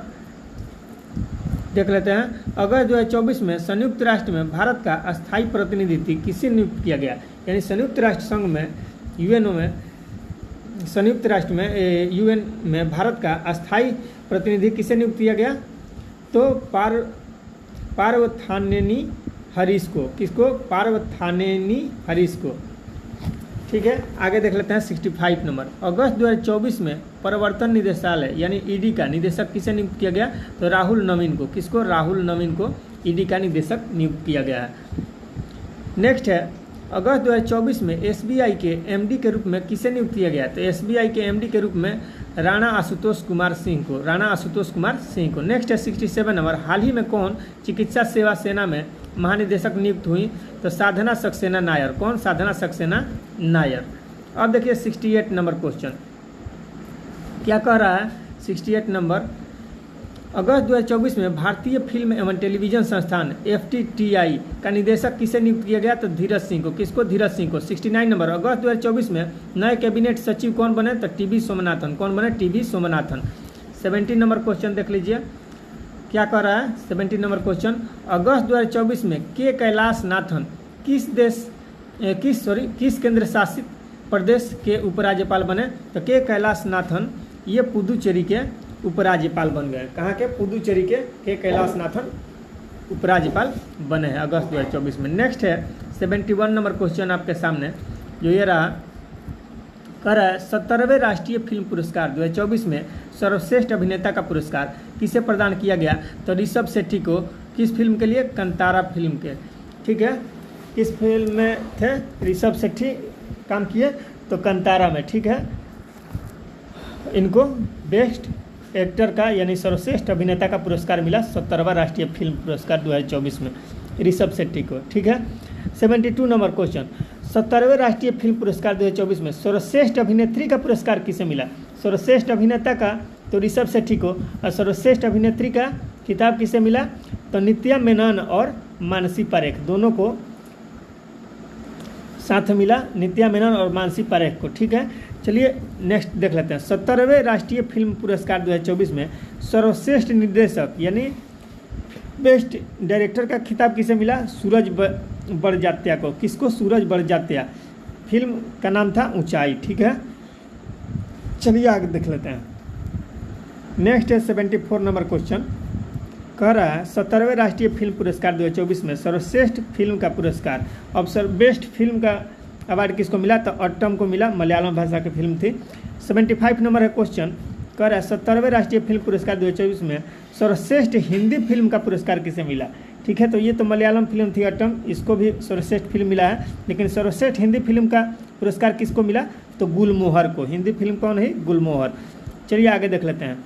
देख लेते हैं। अगस्त 2024 में संयुक्त राष्ट्र में भारत का अस्थायी प्रतिनिधि किसे नियुक्त किया गया? यानी संयुक्त राष्ट्र संघ में यूएनओ में, संयुक्त राष्ट्र में यूएन में भारत का अस्थायी प्रतिनिधि किसे नियुक्त किया गया? तो पार्थानेनी हरीश को। किसको? पार्थानेनी हरीश को, ठीक है। आगे देख लेते हैं 65 नंबर। अगस्त 2024 में प्रवर्तन निदेशालय यानी ईडी का निदेशक किसे नियुक्त किया गया? तो राहुल नवीन को। किसको? राहुल नवीन को ईडी का निदेशक नियुक्त किया गया है। नेक्स्ट है अगस्त 2024 में एसबीआई के एमडी के रूप में किसे नियुक्त किया गया? तो एसबीआई के एमडी के रूप में राणा आशुतोष कुमार सिंह को। नेक्स्ट है 67 नंबर। हाल ही में कौन चिकित्सा सेवा सेना में महानिदेशक नियुक्त हुई? तो साधना सक्सेना नायर। कौन? साधना सक्सेना नायर। अब देखिए 68 नंबर क्वेश्चन क्या कह रहा है। 68 नंबर, अगस्त 2024 में भारतीय फिल्म एवं टेलीविजन संस्थान FTTI का निदेशक किसे नियुक्त किया गया? तो धीरज सिंह को। किसको? धीरज सिंह को। 69 नंबर, अगस्त 2024 में नए कैबिनेट सचिव कौन बने? तो टीबी सोमनाथन। कौन बने? टीबी सोमनाथन। 70 नंबर क्वेश्चन देख लीजिए क्या कह रहा है। 70 नंबर क्वेश्चन, अगस्त 2024 में के कैलाश नाथन किस केंद्र शासित प्रदेश के उपराज्यपाल बने? तो के कैलाश नाथन ये पुदुचेरी के उपराज्यपाल बन गए। कहाँ के? पुदुचेरी के कैलाश नाथन उपराज्यपाल बने हैं अगस्त 2024 में। नेक्स्ट है 71 नंबर क्वेश्चन आपके सामने जो ये रहा, कह रहा है 17वें राष्ट्रीय फिल्म पुरस्कार 2024 में सर्वश्रेष्ठ अभिनेता का पुरस्कार किसे प्रदान किया गया? तो ऋषभ शेट्टी को। किस फिल्म के लिए? कंतारा फिल्म के, ठीक है। किस फिल्म में थे ऋषभ शेट्टी काम किए? तो कंतारा में, ठीक है। इनको बेस्ट एक्टर का यानी सर्वश्रेष्ठ अभिनेता का पुरस्कार मिला 17वां राष्ट्रीय फिल्म पुरस्कार 2024 में ऋषभ शेट्टी को, ठीक है। 72 नंबर क्वेश्चन, 17वें राष्ट्रीय फिल्म पुरस्कार 2024 में सर्वश्रेष्ठ अभिनेत्री का पुरस्कार किसे मिला? सर्वश्रेष्ठ अभिनेता का तो ऋषभ शेट्टी को, और सर्वश्रेष्ठ अभिनेत्री का खिताब किसे मिला? तो नित्या मेनन और मानसी पारेख, दोनों को साथ मिला, नित्या मेनन और मानसी पारेख को, ठीक है। चलिए नेक्स्ट देख लेते हैं। 17वें राष्ट्रीय फिल्म पुरस्कार 2024 में सर्वश्रेष्ठ निर्देशक यानी बेस्ट डायरेक्टर का खिताब किसे मिला? सूरज बड़जात्या को। किसको? सूरज बड़जात्या। फिल्म का नाम था ऊंचाई, ठीक है। चलिए आगे देख लेते हैं। नेक्स्ट है 74 नंबर क्वेश्चन, कह रहा है 17वें राष्ट्रीय फिल्म पुरस्कार 2024 में सर्वश्रेष्ठ फिल्म का पुरस्कार अवसर बेस्ट फिल्म का अवार्ड किसको मिला? तो अट्टम को मिला, मलयालम भाषा की फिल्म थी। 75 नंबर है क्वेश्चन, कह रहा है 17वें राष्ट्रीय फिल्म पुरस्कार 2024 में सर्वश्रेष्ठ हिंदी फिल्म का पुरस्कार किसे मिला? ठीक है, तो ये तो मलयालम फिल्म थी अट्टम, इसको भी सर्वश्रेष्ठ फिल्म मिला है, लेकिन सर्वश्रेष्ठ हिंदी फिल्म का पुरस्कार किसको मिला? तो गुलमोहर को। हिंदी फिल्म कौन है? गुलमोहर। चलिए आगे देख लेते हैं।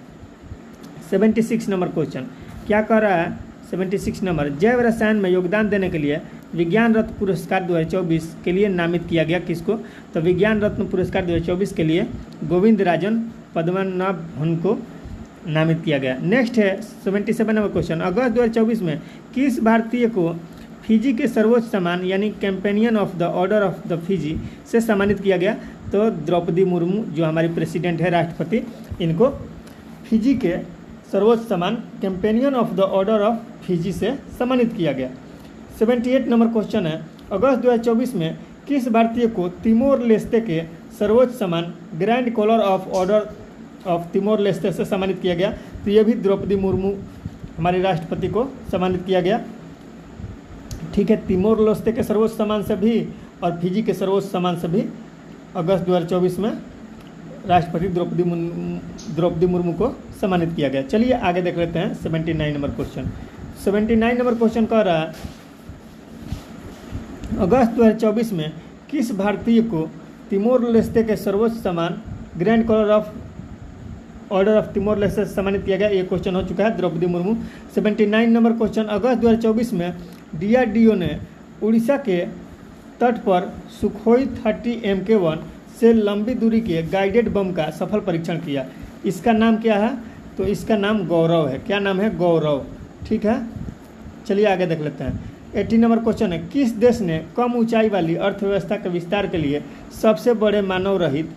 76 नंबर क्वेश्चन क्या कह रहा है? 76 नंबर, जैव रसायन में योगदान देने के लिए विज्ञान रत्न पुरस्कार 2024 के लिए नामित किया गया किसको? तो विज्ञान रत्न पुरस्कार 2024 के लिए गोविंद राजन पद्मनाभन को नामित किया गया। नेक्स्ट है 77 नंबर क्वेश्चन, अगस्त 2024 में किस भारतीय को फिजी के सर्वोच्च सम्मान यानी companion of the order of the Fiji से सम्मानित किया गया? तो द्रौपदी मुर्मू जो हमारी प्रेसिडेंट है, राष्ट्रपति, इनको फिजी के सर्वोच्च सम्मान companion of the order of Fiji से सम्मानित किया गया। 78 नंबर क्वेश्चन है, अगस्त 2024 में किस भारतीय को तिमोर लेस्ते के सर्वोच्च सम्मान Grand Collar of Order of Timor Leste से सम्मानित किया गया? तो ये भी द्रौपदी मुर्मू हमारी राष्ट्रपति को सम्मानित किया गया। ठीक है, तिमोर लेस्ते के सर्वोच्च सम्मान से भी और फिजी के सर्वोच्च सम्मान से भी अगस्त 2024 में राष्ट्रपति द्रौपदी मुर्मू को सम्मानित किया गया। चलिए आगे देख लेते हैं 79 नंबर क्वेश्चन। 79 नंबर क्वेश्चन कह रहा है अगस्त 2024 में किस भारतीय को तिमोर लेस्ते के सर्वोच्च सम्मान grand order of Timor Leste से सम्मानित किया गया। ये क्वेश्चन हो चुका है, द्रौपदी मुर्मू। 79 नंबर क्वेश्चन अगस्त 2024 में DRDO ने उड़ीसा के तट पर सुखोई 30 MK1 से लंबी दूरी के गाइडेड बम का सफल परीक्षण किया। इसका नाम क्या है? तो इसका नाम गौरव है। क्या नाम है? गौरव। ठीक है, चलिए आगे देख लेते हैं। 80 नंबर क्वेश्चन है किस देश ने कम ऊंचाई वाली अर्थव्यवस्था के विस्तार के लिए सबसे बड़े मानव रहित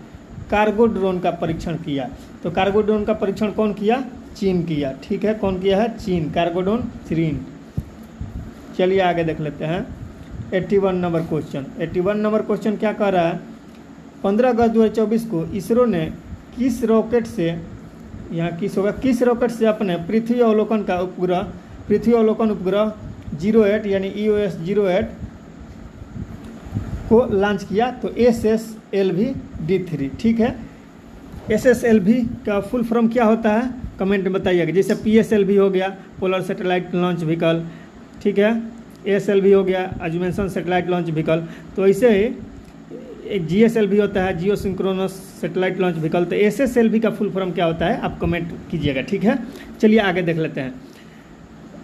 कार्गो ड्रोन का परीक्षण किया? तो कार्गो ड्रोन का परीक्षण कौन किया? चीन किया। ठीक है, कौन किया है? चीन। कार्गो ड्रोन चीन। चलिए आगे देख लेते हैं 81 नंबर क्वेश्चन। 81 नंबर क्वेश्चन क्या कह रहा है 15 अगस्त 2024 को इसरो ने किस रॉकेट से, यहाँ किस होगा, किस रॉकेट से अपने पृथ्वी अवलोकन उपग्रह 08 यानी EOS 08 को लॉन्च किया? तो SSLV-D3। ठीक है, SSLV का फुल फॉर्म क्या होता है कमेंट में बताइएगा। जैसे PSLV हो गया पोलर सैटेलाइट लॉन्च व्हीकल, ठीक है, ASLV हो गया एजुमेशन सैटेलाइट लॉन्च व्हीकल। तो ऐसे ही एक GSLV होता है जियो सिंक्रोनस सैटेलाइट लॉन्च व्हीकल। तो SSLV का फुल फॉर्म क्या होता है आप कमेंट कीजिएगा। ठीक है, चलिए आगे देख लेते हैं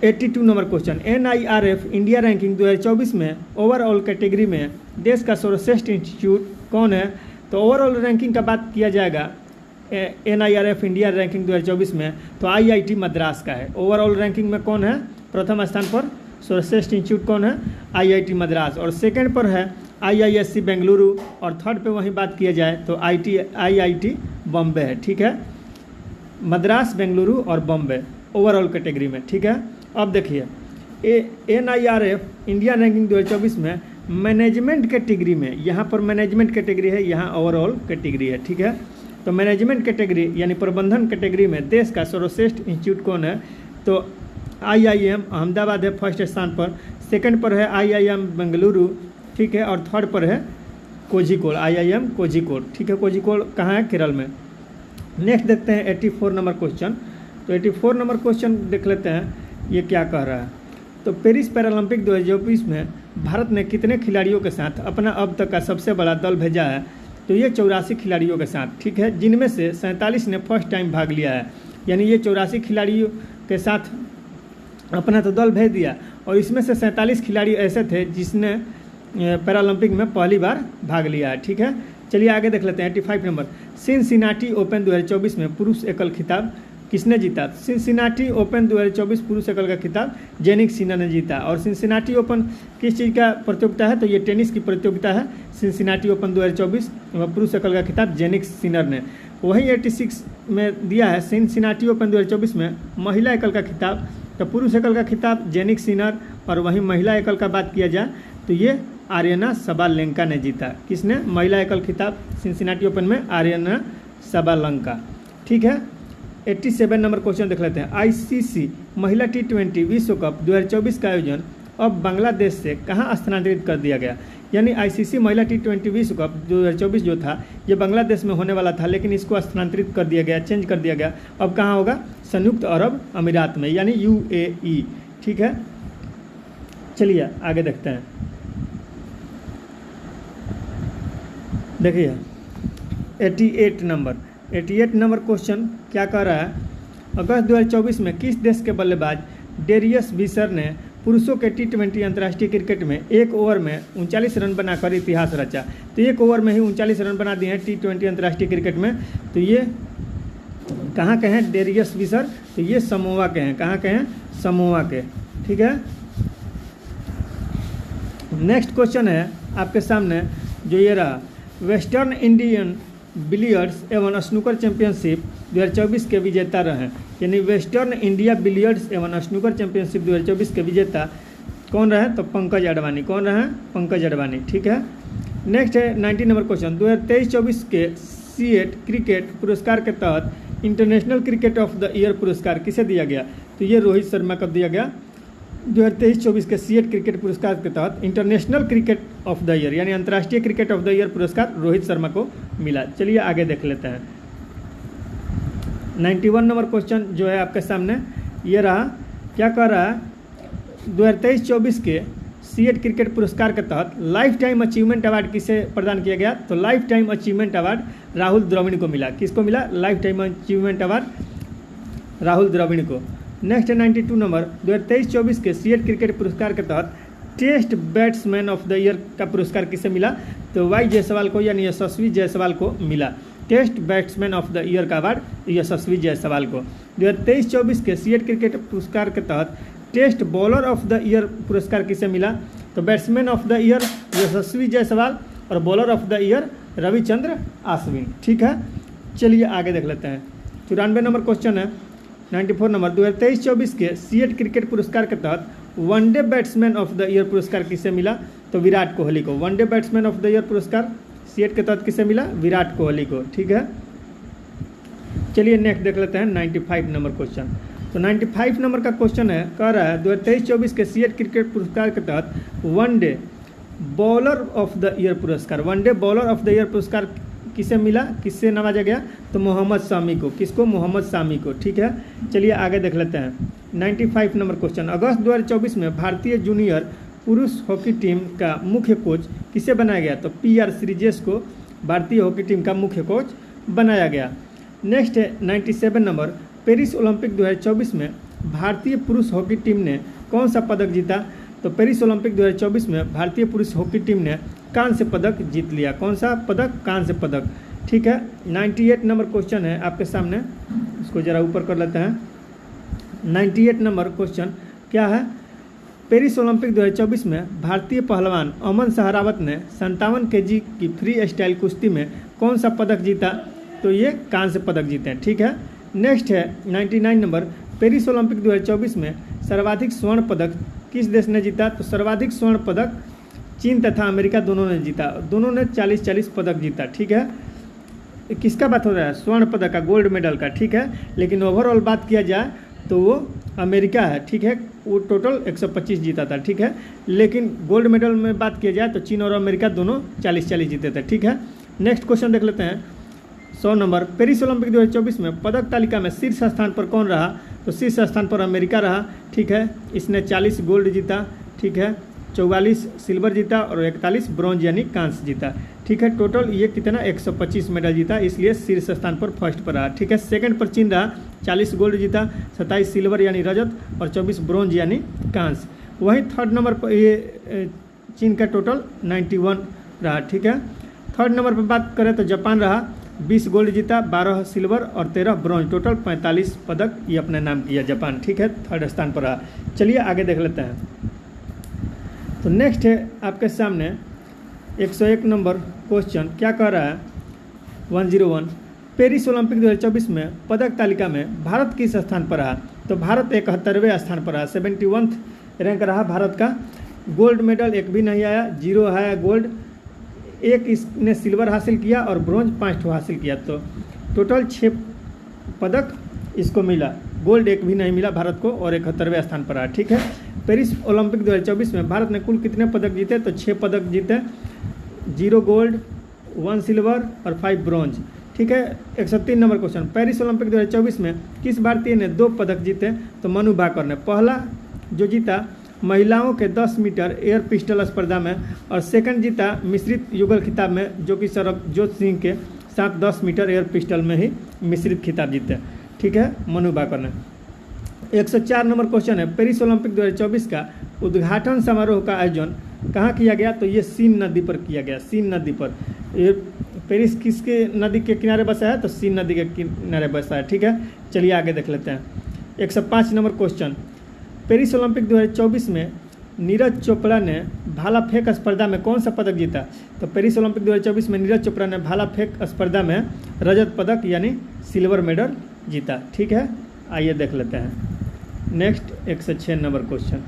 82 number question. NIRF India ranking 2024 में ओवरऑल कैटेगरी में देश का सर्वश्रेष्ठ इंस्टीट्यूट कौन है? तो ओवरऑल रैंकिंग का बात किया जाएगा NIRF इंडिया रैंकिंग 2024 में तो IIT मद्रास का है। ओवरऑल रैंकिंग में कौन है? प्रथम स्थान पर सर्वश्रेष्ठ इंस्टीट्यूट कौन है? IIT मद्रास। और सेकंड पर है IISc बेंगलुरु। और थर्ड पे वहीं बात किया जाए तो IIT बॉम्बे है। ठीक है, मद्रास, बेंगलुरु और बॉम्बे ओवरऑल कैटेगरी में। ठीक है, अब देखिए NIRF इंडिया रैंकिंग 2024 में मैनेजमेंट कैटेगरी में, यहाँ पर मैनेजमेंट कैटेगरी है, यहाँ ओवरऑल कैटेगरी है। ठीक है, तो मैनेजमेंट कैटेगरी यानी प्रबंधन कैटेगरी में देश का सर्वश्रेष्ठ इंस्टीट्यूट कौन है? तो IIM अहमदाबाद है फर्स्ट स्थान पर, सेकंड पर है IIM बेंगलुरु, ठीक है, और थर्ड पर है कोझिकोड, IIM कोझिकोड। ठीक है, कोझिकोड कहाँ है? केरल में। नेक्स्ट देखते हैं 84 नंबर क्वेश्चन। तो 84 नंबर क्वेश्चन देख लेते हैं ये क्या कह रहा है। तो पेरिस पैरालंपिक 2024 में भारत ने कितने खिलाड़ियों के साथ अपना अब तक का सबसे बड़ा दल भेजा है? तो ये 84 खिलाड़ियों के साथ। ठीक है, जिनमें से 47 ने फर्स्ट टाइम भाग लिया है, यानी ये 84 खिलाड़ियों के साथ अपना तो दल भेज दिया। और इसमें से 47 खिलाड़ी ऐसे थे जिसने पैरालंपिक में पहली बार भाग लिया है। ठीक है, चलिए आगे देख लेते हैं 85 नंबर। सिनसिनाटी ओपन 2024 में पुरुष एकल खिताब किसने जीता? सिनसिनाटी ओपन 2024 पुरुष एकल का खिताब जेनिक सिनर ने जीता। और सिनसिनाटी ओपन किस चीज़ का प्रतियोगिता है? तो ये टेनिस की प्रतियोगिता है। सिनसिनाटी ओपन 2024 पुरुष एकल का खिताब जेनिक सिनर ने। वहीं 86 में दिया है सिनसिनाटी ओपन 2024 में महिला एकल का खिताब, तो पुरुष एकल का खिताब जेनिक सिनर, और वहीं महिला एकल का बात किया जाए तो ये आर्यना सबालेंका ने जीता। किसने? महिला एकल खिताब सिनसिनाटी ओपन में आर्यना सबालेंका। ठीक है, 87 नंबर क्वेश्चन देख लेते हैं। ICC महिला T20 विश्व कप 2024 का आयोजन अब बांग्लादेश से कहाँ स्थानांतरित कर दिया गया? यानी ICC महिला T20 विश्व कप 2024 जो था ये बांग्लादेश में होने वाला था, लेकिन इसको स्थानांतरित कर दिया गया, चेंज कर दिया गया। अब कहाँ होगा? संयुक्त अरब अमीरात में, यानी UAE। ठीक है, चलिए आगे देखते हैं। देखिए 88 नंबर क्वेश्चन क्या कह रहा है? अगस्त 2024 में किस देश के बल्लेबाज डेरियस विसर ने पुरुषों के T20 अंतर्राष्ट्रीय क्रिकेट में एक ओवर में 39 रन बनाकर इतिहास रचा? तो एक ओवर में ही 39 रन बना दिए हैं T20 अंतर्राष्ट्रीय क्रिकेट में। तो ये कहाँ के हैं डेरियस विसर? तो ये समोआ के हैं। कहाँ के हैं? समोआ के। ठीक है, नेक्स्ट क्वेश्चन है आपके सामने जो ये रहा, वेस्टर्न इंडियन बिलियर्ड्स एवं स्नूकर चैंपियनशिप 2024 के विजेता रहे। यानी वेस्टर्न इंडिया बिलियर्ड्स एवं स्नूकर चैंपियनशिप 2024 के विजेता कौन रहे? तो पंकज अडवाणी। कौन रहे? पंकज अडवाणी। ठीक है, नेक्स्ट है 90 नंबर क्वेश्चन। 2023-24 के सीएट क्रिकेट पुरस्कार के तहत international cricket of the year पुरस्कार किसे दिया गया? तो ये रोहित शर्मा को दिया गया। 2023-24 के सीएट क्रिकेट पुरस्कार के तहत international cricket of the year यानी अंतर्राष्ट्रीय क्रिकेट ऑफ द ईयर पुरस्कार रोहित शर्मा को मिला। चलिए आगे देख लेते हैं 91 नंबर क्वेश्चन जो है आपके सामने ये रहा, क्या कह रहा है 2023-24 के सीएट क्रिकेट पुरस्कार के तहत लाइफ टाइम अचीवमेंट अवार्ड किसे प्रदान किया गया? तो lifetime achievement award Rahul Dravid को मिला। किसको मिला? Lifetime achievement award Rahul Dravid को। नेक्स्ट है 92 नंबर 2023-24 के सीएट क्रिकेट पुरस्कार के तहत test batsman of the year का पुरस्कार किसे मिला? तो वाई जायसवाल को यानी यशस्वी जायसवाल को मिला। Test batsman of the year का अवार्ड यशस्वी जायसवाल को। 2023-24 के सीएट क्रिकेट पुरस्कार के तहत test bowler of the year पुरस्कार किसे मिला? तो batsman of the year Yashasvi Jaiswal और bowler of the year Ravichandra Ashwin. ठीक है, चलिए आगे देख लेते हैं। 94 नंबर क्वेश्चन है 94 नंबर 2023-24 के सीएट क्रिकेट पुरस्कार के तहत one day batsman of the year पुरस्कार किसे मिला? तो विराट कोहली को। One day batsman of the year पुरस्कार सीएट के तहत किसे मिला? विराट कोहली को। ठीक है, चलिए नेक्स्ट देख लेते हैं 95 नंबर क्वेश्चन। तो 95 नंबर का क्वेश्चन है, कह रहा है 2023-24 के सीएट क्रिकेट पुरस्कार के तहत one day bowler of the year पुरस्कार, one day bowler of the year पुरस्कार किसे मिला? किससे नवाजा गया? तो मोहम्मद शामी को। किसको? मोहम्मद शामी को। ठीक है, चलिए आगे देख लेते हैं 95 नंबर क्वेश्चन। अगस्त 2024 में भारतीय जूनियर पुरुष हॉकी टीम का मुख्य कोच किसे बनाया गया? तो PR श्रीजेश को भारतीय हॉकी टीम का मुख्य कोच बनाया गया। नेक्स्ट है 97 नंबर पेरिस ओलंपिक 2024 में भारतीय पुरुष हॉकी टीम ने कौन सा पदक जीता? तो पेरिस ओलंपिक 2024 में भारतीय पुरुष हॉकी टीम ने कांस्य पदक जीत लिया। कौन सा पदक? कांस्य पदक। ठीक है, 98 नंबर क्वेश्चन है आपके सामने, इसको जरा ऊपर कर लेते हैं। 98 नंबर क्वेश्चन क्या है? पेरिस ओलंपिक 2024 में भारतीय पहलवान अमन सहरावत ने 57 kg की फ्री स्टाइल कुश्ती में कौन सा पदक जीता? तो ये कांस्य पदक जीते हैं। ठीक है, नेक्स्ट है 99 नंबर पेरिस ओलंपिक 2024 में सर्वाधिक स्वर्ण पदक किस देश ने जीता? तो सर्वाधिक स्वर्ण पदक चीन तथा अमेरिका दोनों ने जीता। दोनों ने 40-40 पदक जीता। ठीक है, किसका बात हो रहा है? स्वर्ण पदक का, गोल्ड मेडल का। ठीक है, लेकिन ओवरऑल बात किया जाए तो वो अमेरिका है। ठीक है, वो टोटल 125 जीता था। ठीक है, लेकिन गोल्ड मेडल में बात किया जाए तो चीन और अमेरिका दोनों 40-40 जीते थे। ठीक है, नेक्स्ट क्वेश्चन देख लेते हैं 100 नंबर पेरिस ओलंपिक 2024 में पदक तालिका में शीर्ष स्थान पर कौन रहा? तो शीर्ष स्थान पर अमेरिका रहा। ठीक है, इसने 40 गोल्ड जीता। ठीक है, 44 सिल्वर जीता और 41 ब्रॉन्ज यानी कांस्य जीता। ठीक है, टोटल ये कितना 125 मेडल जीता, इसलिए शीर्ष स्थान पर फर्स्ट पर रहा। ठीक है, सेकंड पर चीन रहा, 40 गोल्ड जीता, 27 सिल्वर यानी रजत और 24 ब्रॉन्ज यानी कांस्य। वहीं थर्ड नंबर पर ये चीन का टोटल 91 रहा। ठीक है, थर्ड नंबर पर बात करें तो जापान रहा, 20 गोल्ड जीता, 12 सिल्वर और 13 ब्रॉन्ज, टोटल 45 पदक ये अपने नाम किया जापान। ठीक है, थर्ड स्थान पर रहा। चलिए आगे देख लेते हैं। तो नेक्स्ट है आपके सामने 101 नंबर क्वेश्चन, क्या कह रहा है 101 पेरिस ओलंपिक 2024 में पदक तालिका में भारत किस स्थान पर रहा? तो भारत 71वें स्थान पर रहा, 71th रैंक रहा भारत का। गोल्ड मेडल एक भी नहीं आया, 0 आया गोल्ड, एक इसने सिल्वर हासिल किया और ब्रॉन्ज 5 हासिल किया। तो टोटल 6 पदक इसको मिला, गोल्ड एक भी नहीं मिला भारत को और 71वें स्थान पर रहा। ठीक है, पेरिस ओलंपिक 2024 में भारत ने कुल कितने पदक जीते? तो 6 पदक जीते, 0 गोल्ड, 1 सिल्वर और 5 ब्रॉन्ज। ठीक है, 103 नंबर क्वेश्चन पेरिस ओलंपिक 2024 में किस भारतीय ने 2 पदक जीते? तो मनु भाकर ने। पहला जो जीता महिलाओं के 10 मीटर एयर पिस्टल स्पर्धा में और सेकंड जीता मिश्रित युगल खिताब में, जो कि सरबजोत सिंह के साथ 10 मीटर एयर पिस्टल में ही मिश्रित खिताब जीते। ठीक है, मनु भाकर ने। 104 नंबर क्वेश्चन है पेरिस ओलंपिक 2024 का उद्घाटन समारोह का आयोजन कहाँ किया गया? तो ये सीन नदी पर किया गया, सीन नदी पर। ये पेरिस किसके नदी के किनारे बसा है? तो सीन नदी के किनारे बसा है। ठीक है, चलिए आगे देख लेते हैं। 105 नंबर क्वेश्चन पेरिस ओलंपिक 2024 में नीरज चोपड़ा ने भाला फेंक स्पर्धा में कौन सा पदक जीता? तो पेरिस ओलंपिक 2024 में नीरज चोपड़ा ने भाला फेंक स्पर्धा में रजत पदक यानी सिल्वर मेडल जीता। ठीक है, आइए देख लेते हैं नेक्स्ट 106 नंबर क्वेश्चन।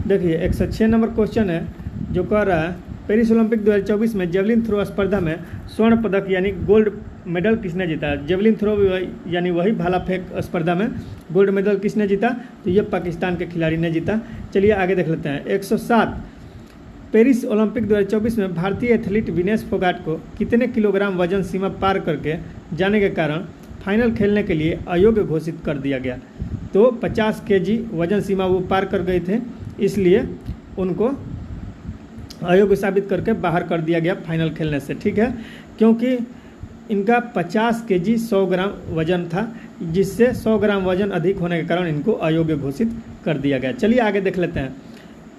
देखिए 106 नंबर क्वेश्चन है जो कह रहा है पेरिस ओलंपिक 2024 में जेवलिन थ्रो स्पर्धा में स्वर्ण पदक यानी गोल्ड मेडल किसने जीता? जेवलिन थ्रो यानी वही भाला फेंक स्पर्धा में गोल्ड मेडल किसने जीता? तो ये पाकिस्तान के खिलाड़ी ने जीता। चलिए आगे देख लेते हैं। 107 पेरिस ओलंपिक 2024 में भारतीय एथलीट विनेश फोगाट को कितने किलोग्राम वजन सीमा पार करके जाने के कारण फाइनल खेलने के लिए अयोग्य घोषित कर दिया गया। तो 50 kg वजन सीमा वो पार कर गए थे, इसलिए उनको अयोग्य साबित करके बाहर कर दिया गया फाइनल खेलने से। ठीक है, क्योंकि इनका 50 kg 100 ग्राम वजन था, जिससे 100 ग्राम वजन अधिक होने के कारण इनको अयोग्य घोषित कर दिया गया। चलिए आगे देख लेते हैं।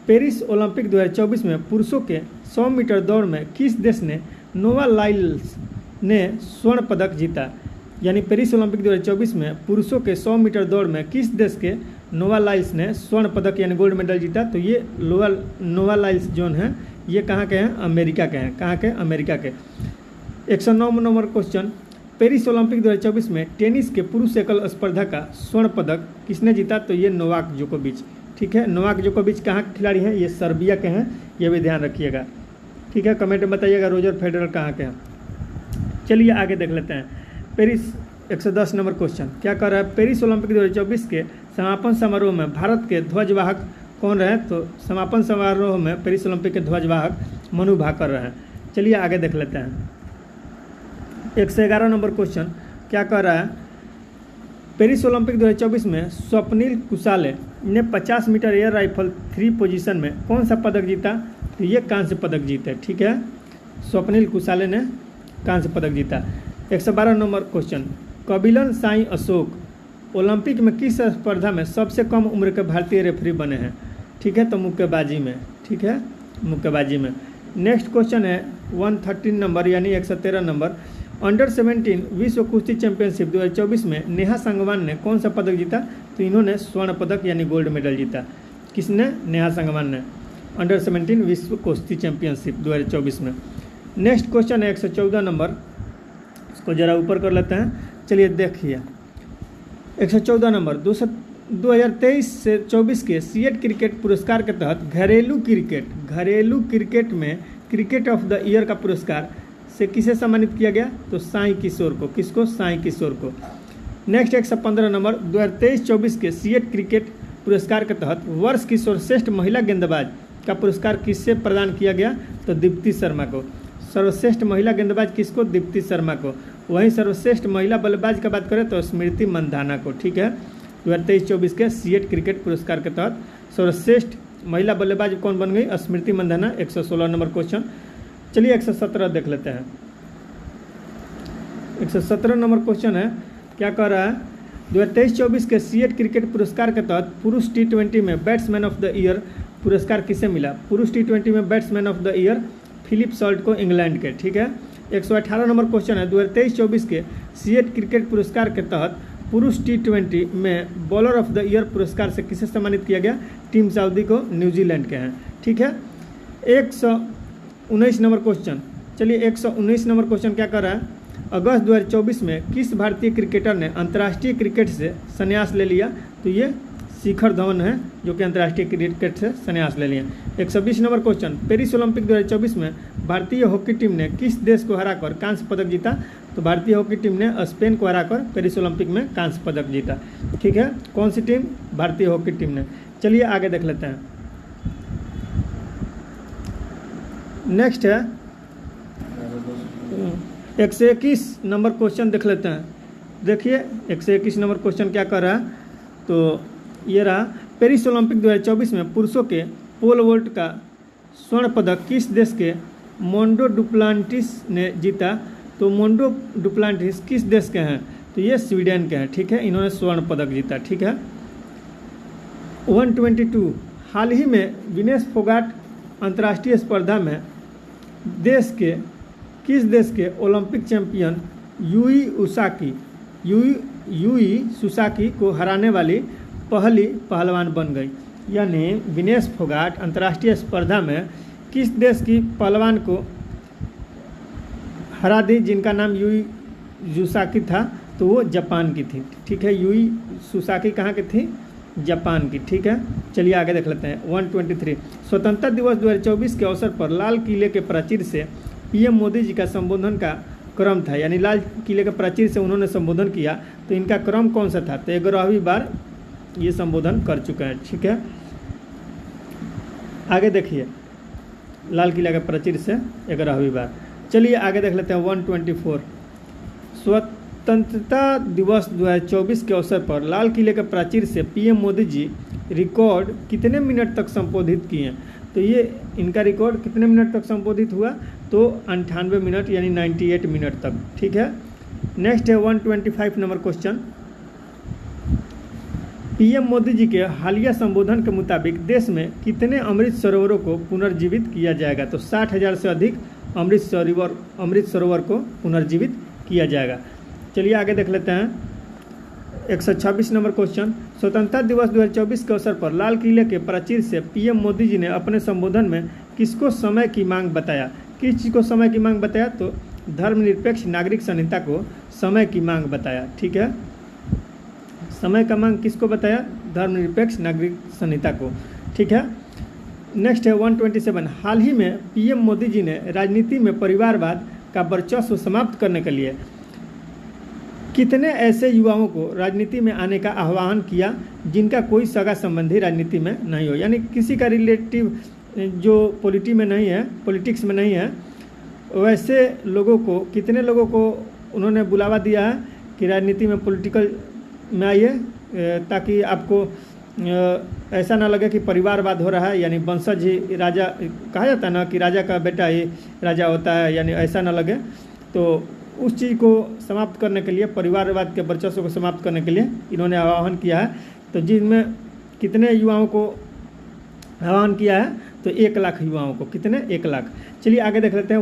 पेरिस ओलंपिक 2024 में पुरुषों के 100 मीटर दौड़ में किस देश ने नोवा लाइल्स ने स्वर्ण पदक जीता? यानी पेरिस ओलंपिक 2024 में पुरुषों के 100 मीटर दौड़ में किस देश के नोवा लाइल्स ने स्वर्ण पदक यानी गोल्ड मेडल जीता? तो ये नोवा लाइल्स जोन है, ये कहाँ के हैं? अमेरिका के हैं। कहाँ के? अमेरिका के। 109 नंबर क्वेश्चन, पेरिस ओलंपिक 2024 में टेनिस के पुरुष एकल स्पर्धा का स्वर्ण पदक किसने जीता? तो ये नोवाक जोकोविच। ठीक है, नोवाक जोकोविच कहाँ के खिलाड़ी हैं? ये सर्बिया के हैं, ये भी ध्यान रखिएगा। ठीक है, कमेंट में बताइएगा रोजर फेडरर कहाँ के हैं। चलिए आगे देख लेते हैं। पेरिस 110 नंबर क्वेश्चन क्या कर रहा है? पेरिस ओलंपिक 2024 के समापन समारोह में भारत के ध्वजवाहक कौन रहे? तो समापन समारोह में पेरिस ओलंपिक के ध्वजवाहक मनु भाकर रहे। चलिए आगे देख लेते हैं। 111 नंबर क्वेश्चन क्या कर रहा है? पेरिस ओलंपिक 2024 में स्वप्निल कुसाले ने 50 मीटर एयर राइफल 3 पोजीशन में कौन सा पदक जीता? तो ये कांस्य पदक जीते। ठीक है, स्वप्निल कुसाले ने कांस्य पदक जीता। 112 number question, Kabilan Sai Ashok Olympic में किस स्पर्धा में सबसे कम उम्र के भारतीय रेफरी बने हैं? ठीक है, तो मुक्केबाजी में। ठीक है, मुक्केबाजी में। नेक्स्ट क्वेश्चन है 113 नंबर यानी 113 नंबर, अंडर 17 विश्व कुश्ती चैंपियनशिप 2024 में नेहा संगवान ने कौन सा पदक जीता? तो इन्होंने स्वर्ण पदक यानी गोल्ड मेडल जीता। किसने? नेहा संगवान ने, अंडर 17 विश्व कुश्ती चैंपियनशिप 2024 में। नेक्स्ट क्वेश्चन है 114 नंबर, इसको जरा ऊपर कर लेते हैं। चलिए देखिए 114 नंबर, 2023 से 24 के सीएट क्रिकेट पुरस्कार के तहत घरेलू क्रिकेट में क्रिकेट ऑफ द ईयर का पुरस्कार से किसे सम्मानित किया गया? तो साई किशोर को। किसको? साई किशोर को। नेक्स्ट 115 नंबर, 2023-24 के सीएट क्रिकेट पुरस्कार के तहत वर्ष की सर्वश्रेष्ठ महिला गेंदबाज का पुरस्कार किससे प्रदान किया गया? तो दीप्ति शर्मा को। सर्वश्रेष्ठ महिला गेंदबाज किसको? दीप्ति शर्मा को। वहीं सर्वश्रेष्ठ महिला बल्लेबाज की बात करें तो स्मृति मंधाना को। ठीक है, 2023-24 के सीएट क्रिकेट पुरस्कार के तहत सर्वश्रेष्ठ महिला बल्लेबाज कौन बन गई? स्मृति मंधाना। 116 number question. चलिए 117 देख लेते हैं। 117 नंबर क्वेश्चन है क्या कह रहा है? 2023-24 के सीएट क्रिकेट पुरस्कार के तहत पुरुष T20 में बैट्समैन ऑफ द ईयर पुरस्कार किसे मिला? पुरुष T20 में batsman of the year Philip Salt को, इंग्लैंड के। ठीक है, 118 नंबर क्वेश्चन है, 2023-24 के सीएट क्रिकेट पुरस्कार के तहत पुरुष T20 में बॉलर ऑफ द ईयर पुरस्कार से किसे सम्मानित किया गया? टीम साउदी को, न्यूजीलैंड के हैं। ठीक है, 119 नंबर क्वेश्चन। चलिए 119 नंबर क्वेश्चन क्या कर रहा है? अगस्त 2024 में किस भारतीय क्रिकेटर ने अंतर्राष्ट्रीय क्रिकेट से संन्यास ले लिया? तो ये शिखर धवन है जो कि अंतर्राष्ट्रीय क्रिकेट से संन्यास ले लिए। 120 नंबर क्वेश्चन, पेरिस ओलंपिक 2024 में भारतीय हॉकी टीम ने किस देश को हराकर कांस्य पदक जीता? तो भारतीय हॉकी टीम ने स्पेन को हराकर पेरिस ओलंपिक में कांस्य पदक जीता। ठीक है, कौन सी टीम? भारतीय हॉकी टीम ने। चलिए आगे देख लेते हैं। नेक्स्ट है 121 नंबर क्वेश्चन देख लेते हैं। देखिए 121 नंबर क्वेश्चन क्या कर रहा है? तो ये रहा, पेरिस ओलंपिक 2024 में पुरुषों के पोल वोल्ट का स्वर्ण पदक किस देश के मोंडो डुप्लांटिस ने जीता? तो मोंडो डुप्लांटिस किस देश के हैं? तो ये स्वीडन के हैं। ठीक है, इन्होंने स्वर्ण पदक जीता। ठीक है, 122 हाल ही में विनेश फोगाट अंतर्राष्ट्रीय स्पर्धा में किस देश के ओलंपिक चैंपियन यूई सुसाकी को हराने वाली पहली पहलवान बन गई? यानी विनेश फोगाट अंतर्राष्ट्रीय स्पर्धा में किस देश की पहलवान को हरा दी जिनका नाम यूई सुसाकी था? तो वो जापान की थी। ठीक है, यूई सुसाकी कहाँ की थी? जापान की। ठीक है, चलिए आगे देख लेते हैं। 123 स्वतंत्रता दिवस 2024 के अवसर पर लाल किले के प्राचीर से पीएम मोदी जी का संबोधन का क्रम था, यानी लाल किले के प्राचीर से उन्होंने संबोधन किया, तो इनका क्रम कौन सा था? तो 11वीं बार ये संबोधन कर चुके हैं। ठीक है, आगे देखिए, लाल किला के प्राचीर से 11वीं बार। चलिए आगे देख लेते हैं। 124 स्वतंत्रता दिवस 2024 के अवसर पर लाल किले के प्राचीर से पीएम मोदी जी रिकॉर्ड कितने मिनट तक संबोधित किए? तो ये इनका रिकॉर्ड कितने मिनट तक संबोधित हुआ? तो 98 मिनट यानी 98 मिनट तक। ठीक है, नेक्स्ट है 125 number question. PM Modi ji के हालिया संबोधन के मुताबिक देश में कितने अमृत सरोवरों को पुनर्जीवित किया जाएगा? तो 60,000 से अधिक अमृत सरोवर को पुनर्जीवित किया जाएगा। चलिए आगे देख लेते हैं 126 नंबर क्वेश्चन। स्वतंत्रता दिवस 2024 के अवसर पर लाल किले के प्राचीर से पीएम मोदी जी ने अपने संबोधन में किसको समय की मांग बताया? किस चीज़ को समय की मांग बताया? तो धर्मनिरपेक्ष नागरिक संहिता को समय की मांग बताया। ठीक है, समय का मांग किसको बताया? धर्मनिरपेक्ष नागरिक संहिता को। ठीक है, नेक्स्ट है 127। हाल ही में पीएम मोदी जी ने राजनीति में परिवारवाद का वर्चस्व समाप्त करने के लिए कितने ऐसे युवाओं को राजनीति में आने का आह्वान किया जिनका कोई सगा संबंधी राजनीति में नहीं हो? यानी किसी का रिलेटिव जो पॉलिटिक्स में नहीं है, वैसे लोगों को, कितने लोगों को उन्होंने बुलावा दिया है कि राजनीति में पॉलिटिकल में आइए, ताकि आपको ऐसा ना लगे कि परिवारवाद हो रहा है, यानी वंशज ही राजा, कहा जाता है ना कि राजा का बेटा ही राजा होता है, यानी ऐसा ना लगे। तो उस चीज़ को समाप्त करने के लिए, परिवारवाद के वर्चस्व को समाप्त करने के लिए इन्होंने आह्वान किया है। तो जिनमें कितने युवाओं को आह्वान किया है? तो 1 लाख युवाओं को। कितने? 1 लाख। चलिए आगे देख लेते हैं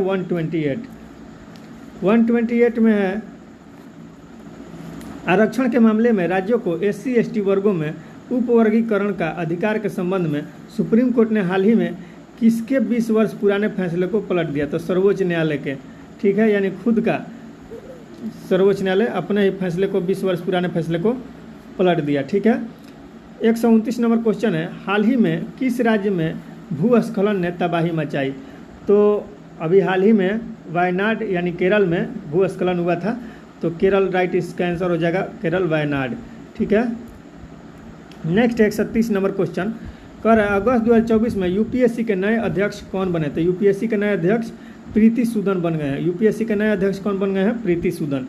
128 में है आरक्षण के मामले में राज्यों को SC/ST वर्गों में उपवर्गीकरण का अधिकार के संबंध में सुप्रीम कोर्ट ने हाल ही में किसके 20 वर्ष पुराने फैसले को पलट दिया? तो सर्वोच्च न्यायालय के। ठीक है, यानी खुद का सर्वोच्च न्यायालय अपने ही फैसले को, 20 वर्ष पुराने फैसले को पलट दिया। ठीक है, 129 नंबर क्वेश्चन है। हाल ही में किस राज्य में भूस्खलन ने तबाही मचाई? तो अभी हाल ही में वायनाड यानी केरल में भूस्खलन हुआ था। तो केरल राइट इसका आंसर हो जाएगा, केरल, वायनाड। ठीक है, नेक्स्ट 136 नंबर क्वेश्चन कर अगस्त 2024 में यूपीएससी के नए अध्यक्ष कौन बने? तो यूपीएससी के नए अध्यक्ष प्रीति सूदन बन गए हैं। यूपीएससी के नए अध्यक्ष कौन बन गए हैं? प्रीति सूदन।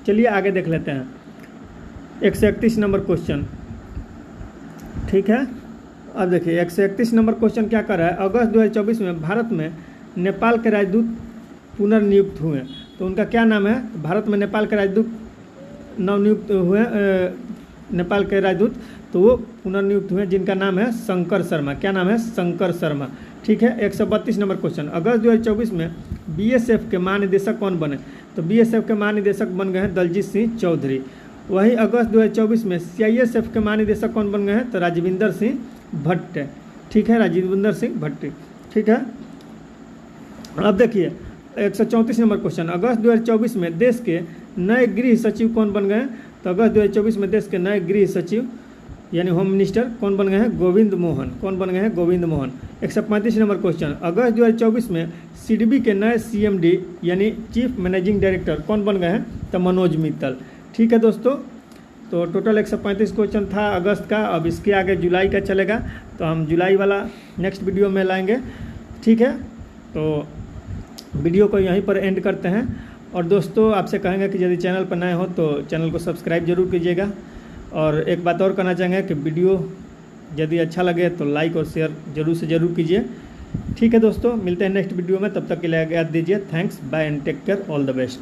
चलिए आगे देख लेते हैं 131 नंबर क्वेश्चन। ठीक है, अब देखिए 131 नंबर क्वेश्चन क्या कर रहा है? अगस्त 2024 में भारत में नेपाल के राजदूत पुनर्नियुक्त हुए। तो उनका क्या नाम है? भारत में नेपाल के राजदूत नवनियुक्त हुए, नेपाल के राजदूत, तो वो पुनर्नियुक्त हुए, जिनका नाम है शंकर शर्मा। क्या नाम है? शंकर शर्मा। ठीक है, 132 नंबर क्वेश्चन। अगस्त 2024 में BSF के महानिदेशक कौन बने? तो BSF के महानिदेशक बन गए हैं दलजीत सिंह चौधरी। वहीं अगस्त 2024 में CISF के महानिदेशक कौन बन गए हैं? तो राजविंदर सिंह भट्ट। ठीक है, राजविंदर सिंह भट्ट। ठीक है, अब देखिए 134 नंबर क्वेश्चन। अगस्त 2024 में देश के नए गृह सचिव कौन बन गए? तो अगस्त 2024 में देश के नए गृह सचिव यानी होम मिनिस्टर कौन बन गए हैं? गोविंद मोहन। कौन बन गए हैं? गोविंद मोहन। 135 number question. अगस्त 2024 में सिडबी के नए CMD यानी चीफ मैनेजिंग डायरेक्टर कौन बन गए हैं? तो मनोज मित्तल। ठीक है दोस्तों, तो टोटल 135 क्वेश्चन था अगस्त का। अब इसके आगे जुलाई का चलेगा, तो हम जुलाई वाला नेक्स्ट वीडियो में लाएंगे। ठीक है, तो वीडियो को यहीं पर एंड करते हैं। और दोस्तों आपसे कहेंगे कि यदि चैनल पर नए हो तो चैनल को सब्सक्राइब जरूर कीजिएगा। और एक बात और कहना चाहेंगे कि वीडियो यदि अच्छा लगे तो लाइक और शेयर जरूर से ज़रूर कीजिए। ठीक है दोस्तों, मिलते हैं नेक्स्ट वीडियो में, तब तक के लिए आज्ञा दीजिए। Thanks, bye and take care, all the best.